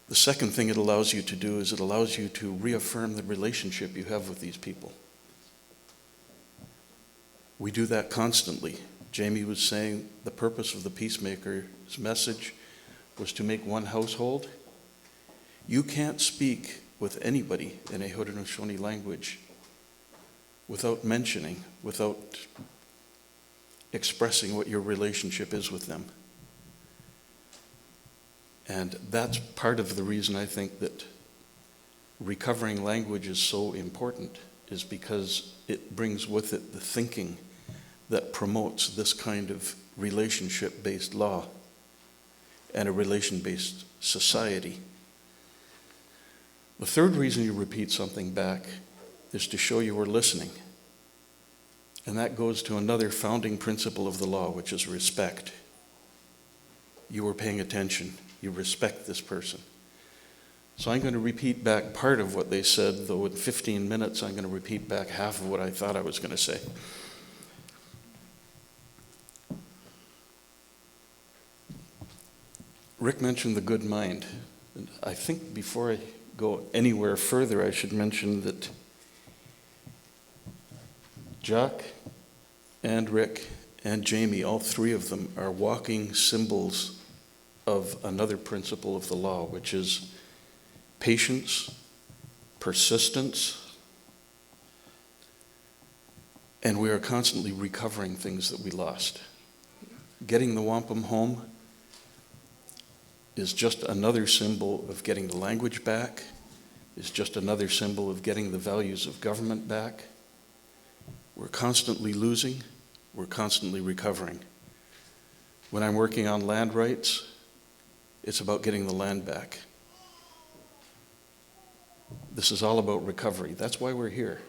The second thing it allows you to do is it allows you to reaffirm the relationship you have with these people. We do that constantly. Jamie was saying the purpose of the peacemaker's message was to make one household. You can't speak with anybody in a Haudenosaunee language without mentioning, without expressing what your relationship is with them. And that's part of the reason I think that recovering language is so important, is because it brings with it the thinking that promotes this kind of relationship-based law and a relation-based society. The third reason you repeat something back is to show you were listening. And that goes to another founding principle of the law, which is respect. You were paying attention. You respect this person. So I'm going to repeat back part of what they said, though in 15 minutes I'm going to repeat back half of what I thought I was going to say. Rick mentioned the good mind. And I think before I go anywhere further, I should mention that Jacques and Rick and Jamie, all three of them, are walking symbols of another principle of the law, which is patience, persistence, and we are constantly recovering things that we lost. Getting the wampum home is just another symbol of getting the language back, is just another symbol of getting the values of government back. We're constantly losing, we're constantly recovering. When I'm working on land rights, it's about getting the land back. This is all about recovery. That's why we're here.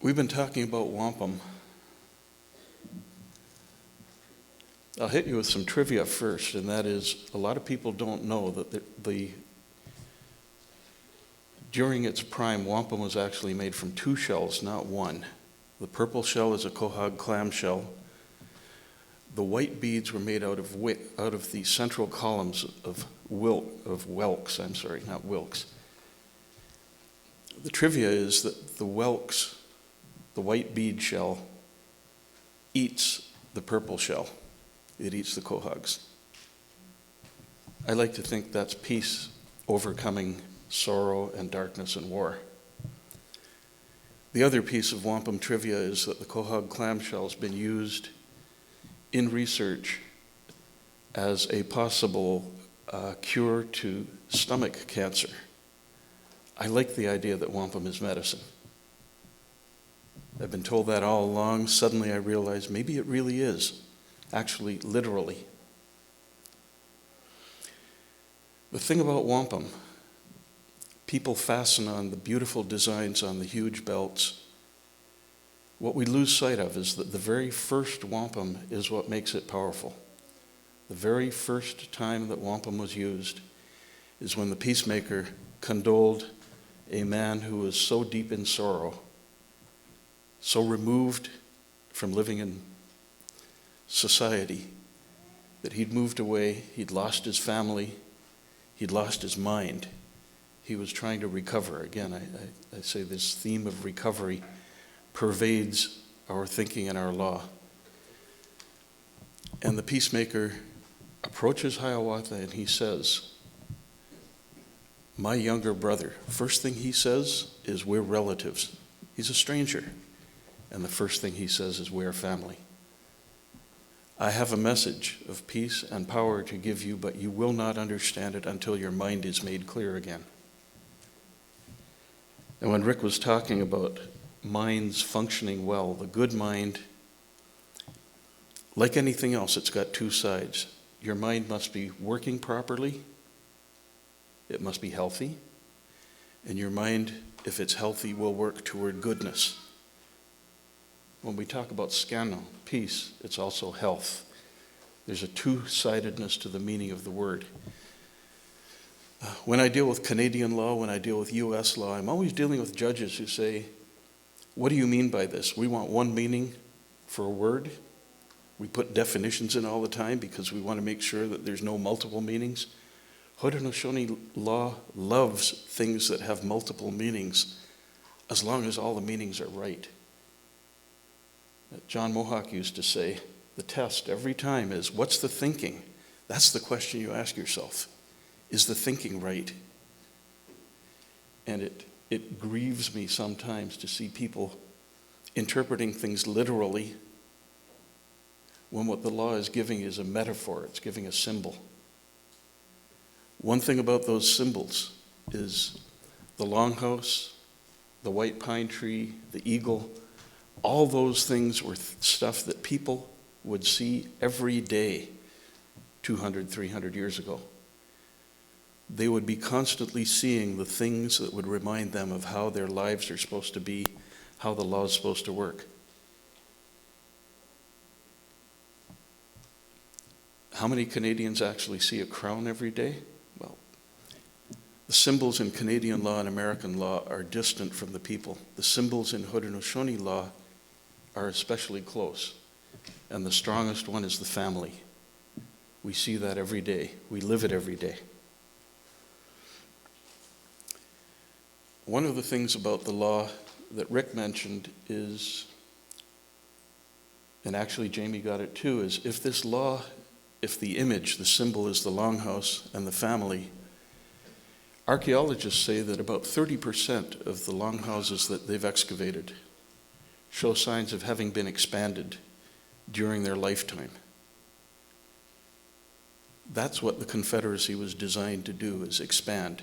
We've been talking about wampum. I'll hit you with some trivia first, and that is, a lot of people don't know that during its prime, wampum was actually made from 2 shells, not 1. The purple shell is a quahog clam shell. The white beads were made out of the central columns of whelks. Not wilks. The trivia is that the whelks, the white bead shell, eats the purple shell. It eats the quahogs. I like to think that's peace overcoming sorrow and darkness and war. The other piece of wampum trivia is that the quahog clamshell has been used in research as a possible cure to stomach cancer. I like the idea that wampum is medicine. I've been told that all along. Suddenly I realized maybe it really is, actually, literally. The thing about wampum, people fasten on the beautiful designs on the huge belts. What we lose sight of is that the very first wampum is what makes it powerful. The very first time that wampum was used is when the peacemaker condoled a man who was so deep in sorrow, so removed from living in society, that he'd moved away, he'd lost his family, he'd lost his mind. He was trying to recover. Again, I say this theme of recovery pervades our thinking and our law. And the peacemaker approaches Hiawatha and he says, "My younger brother." First thing he says is, "We're relatives." He's a stranger. And the first thing he says is, "We're family. I have a message of peace and power to give you, but you will not understand it until your mind is made clear again." And when Rick was talking about minds functioning well, the good mind, like anything else, it's got 2 sides. Your mind must be working properly. It must be healthy. And your mind, if it's healthy, will work toward goodness. When we talk about skano, peace, it's also health. There's a 2-sidedness to the meaning of the word. When I deal with Canadian law, when I deal with U.S. law, I'm always dealing with judges who say, "What do you mean by this? We want one meaning for a word. We put definitions in all the time because we want to make sure that there's no multiple meanings." Haudenosaunee law loves things that have multiple meanings as long as all the meanings are right. John Mohawk used to say, the test every time is, what's the thinking? That's the question you ask yourself. Is the thinking right? And it grieves me sometimes to see people interpreting things literally when what the law is giving is a metaphor, it's giving a symbol. One thing about those symbols is the longhouse, the white pine tree, the eagle, all those things were stuff that people would see every day 200, 300 years ago. They would be constantly seeing the things that would remind them of how their lives are supposed to be, how the law is supposed to work. How many Canadians actually see a crown every day? Well, the symbols in Canadian law and American law are distant from the people. The symbols in Haudenosaunee law are especially close. And the strongest one is the family. We see that every day. We live it every day. One of the things about the law that Rick mentioned is, and actually Jamie got it too, is if this law, if the image, the symbol is the longhouse and the family, archaeologists say that about 30% of the longhouses that they've excavated show signs of having been expanded during their lifetime. That's what the Confederacy was designed to do, is expand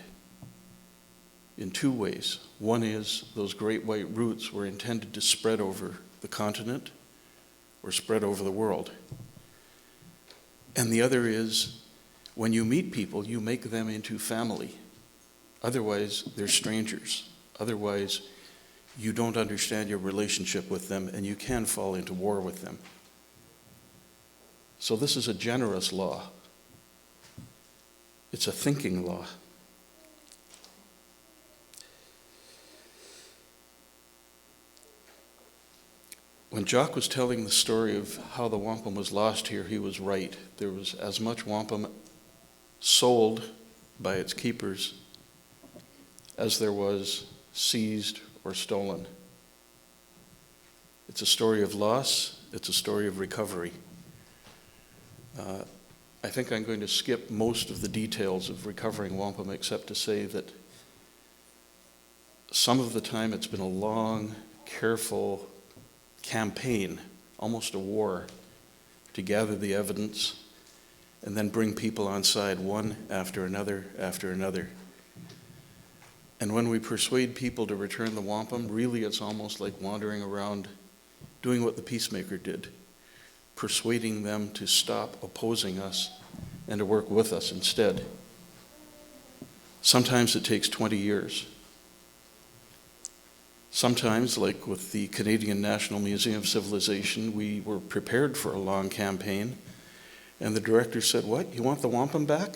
in two ways. One is those great white roots were intended to spread over the continent or spread over the world. And the other is when you meet people, you make them into family. Otherwise, they're strangers. Otherwise, you don't understand your relationship with them and you can fall into war with them. So this is a generous law. It's a thinking law. When Jock was telling the story of how the wampum was lost here, he was right. There was as much wampum sold by its keepers as there was seized or stolen. It's a story of loss. It's a story of recovery. I think I'm going to skip most of the details of recovering wampum, except to say that some of the time it's been a long, careful campaign, almost a war, to gather the evidence and then bring people on side one after another after another. And when we persuade people to return the wampum, really it's almost like wandering around doing what the peacemaker did, persuading them to stop opposing us and to work with us instead. Sometimes it takes 20 years. Sometimes, like with the Canadian National Museum of Civilization, we were prepared for a long campaign, and the director said, "What, you want the wampum back?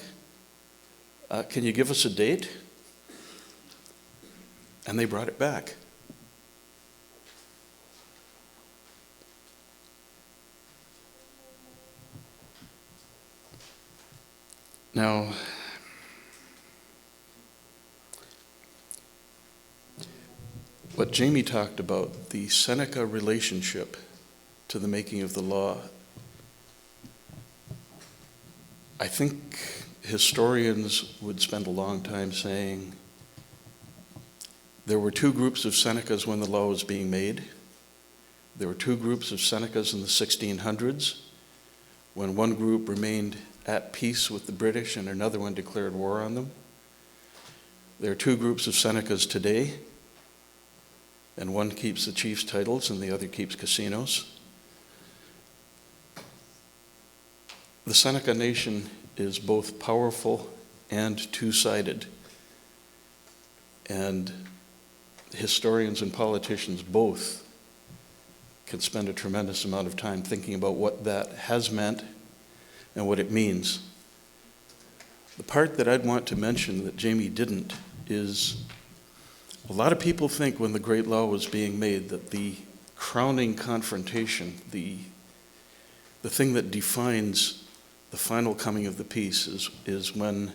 Can you give us a date?" And they brought it back. Now, what Jamie talked about, the Seneca relationship to the making of the law, I think historians would spend a long time saying there were two groups of Senecas when the law was being made. There were two groups of Senecas in the 1600s when one group remained at peace with the British and another one declared war on them. There are two groups of Senecas today, and one keeps the chief's titles and the other keeps casinos. The Seneca Nation is both powerful and two-sided, and historians and politicians both can spend a tremendous amount of time thinking about what that has meant and what it means. The part that I'd want to mention that Jamie didn't is a lot of people think when the Great Law was being made that the crowning confrontation, the thing that defines the final coming of the peace is when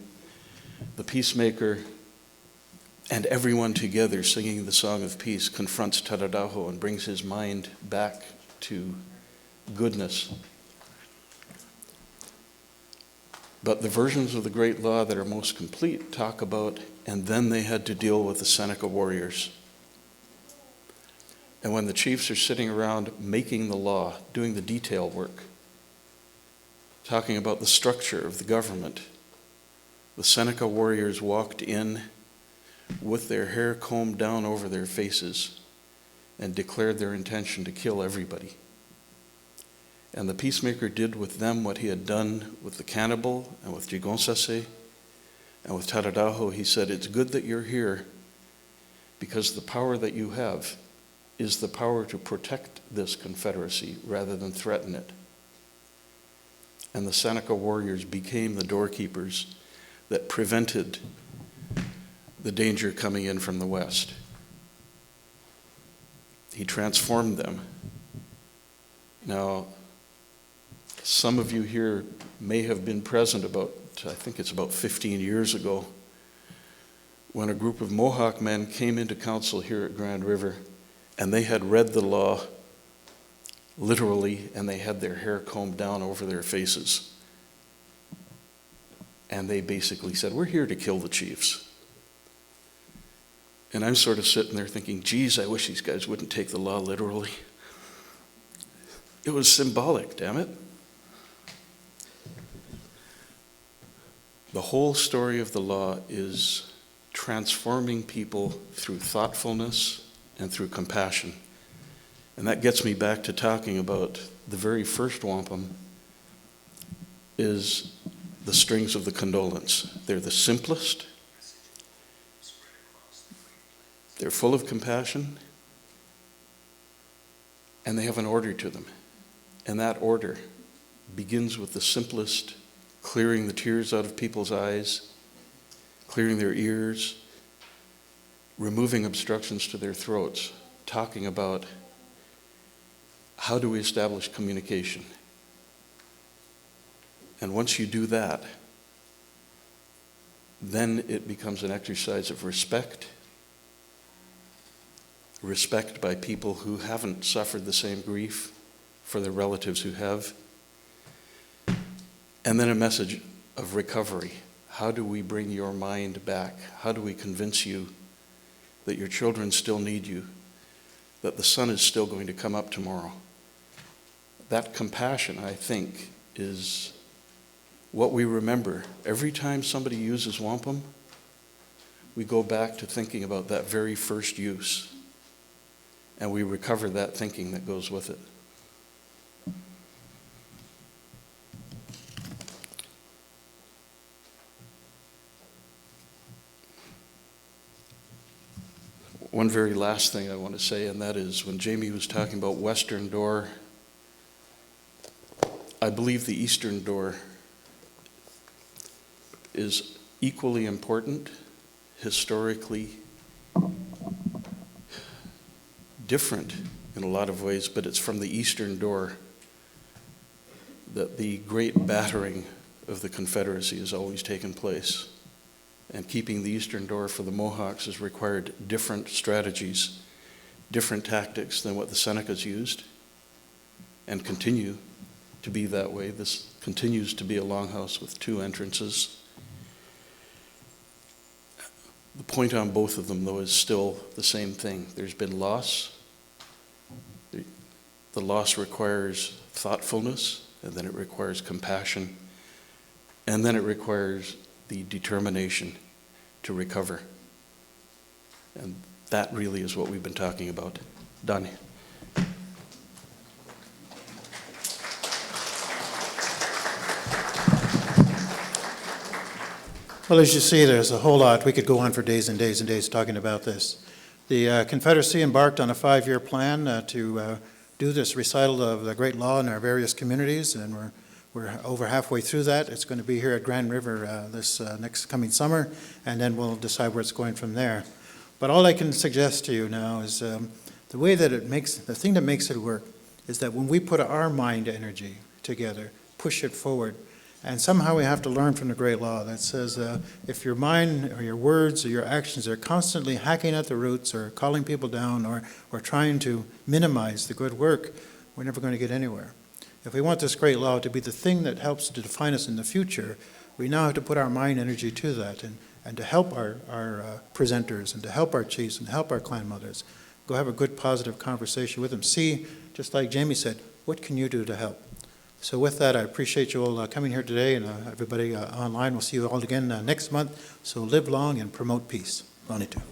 the peacemaker and everyone together singing the song of peace confronts Taradaho and brings his mind back to goodness. But the versions of the Great Law that are most complete talk about, and then they had to deal with the Seneca warriors. And when the chiefs are sitting around making the law, doing the detail work, talking about the structure of the government, the Seneca warriors walked in with their hair combed down over their faces and declared their intention to kill everybody. And the peacemaker did with them what he had done with the cannibal and with Jigonsase and with Taradaho. He said, "It's good that you're here because the power that you have is the power to protect this confederacy rather than threaten it." And the Seneca warriors became the doorkeepers that prevented the danger coming in from the west. He transformed them. Now, some of you here may have been present I think it's about 15 years ago, when a group of Mohawk men came into council here at Grand River, and they had read the law literally, and they had their hair combed down over their faces. And they basically said, "We're here to kill the chiefs." And I'm sort of sitting there thinking, geez, I wish these guys wouldn't take the law literally. It was symbolic, damn it. The whole story of the law is transforming people through thoughtfulness and through compassion. And that gets me back to talking about the very first wampum is the strings of the condolence. They're the simplest. They're full of compassion. And they have an order to them. And that order begins with the simplest, clearing the tears out of people's eyes, clearing their ears, removing obstructions to their throats, talking about how do we establish communication. And once you do that, then it becomes an exercise of respect by people who haven't suffered the same grief, for their relatives who have, and then a message of recovery. How do we bring your mind back? How do we convince you that your children still need you, that the sun is still going to come up tomorrow? That compassion, I think, is what we remember. Every time somebody uses wampum, we go back to thinking about that very first use, and we recover that thinking that goes with it. One very last thing I want to say, and that is when Jamie was talking about Western Door, I believe the Eastern Door is equally important, historically different in a lot of ways, but it's from the Eastern Door that the great battering of the Confederacy has always taken place. And keeping the Eastern Door for the Mohawks has required different strategies, different tactics than what the Senecas used, and continue to be that way. This continues to be a longhouse with 2 entrances. The point on both of them, though, is still the same thing. There's been loss. The loss requires thoughtfulness, and then it requires compassion, and then it requires the determination to recover. And that really is what we've been talking about. Donnie. Well, as you see, there's a whole lot. We could go on for days and days and days talking about this. The Confederacy embarked on a 5-year plan to do this recital of the great law in our various communities, and we're over halfway through that. It's going to be here at Grand River this next coming summer, and then we'll decide where it's going from there. But all I can suggest to you now is the way that the thing that makes it work is that when we put our mind energy together, push it forward, and somehow we have to learn from the great law that says if your mind or your words or your actions are constantly hacking at the roots or calling people down or trying to minimize the good work, we're never going to get anywhere. If we want this great law to be the thing that helps to define us in the future, we now have to put our mind energy to that and to help our presenters and to help our chiefs and help our clan mothers. Go have a good, positive conversation with them. See, just like Jamie said, what can you do to help? So with that, I appreciate you all coming here today, and everybody online. We'll see you all again next month. So live long and promote peace. Bonito.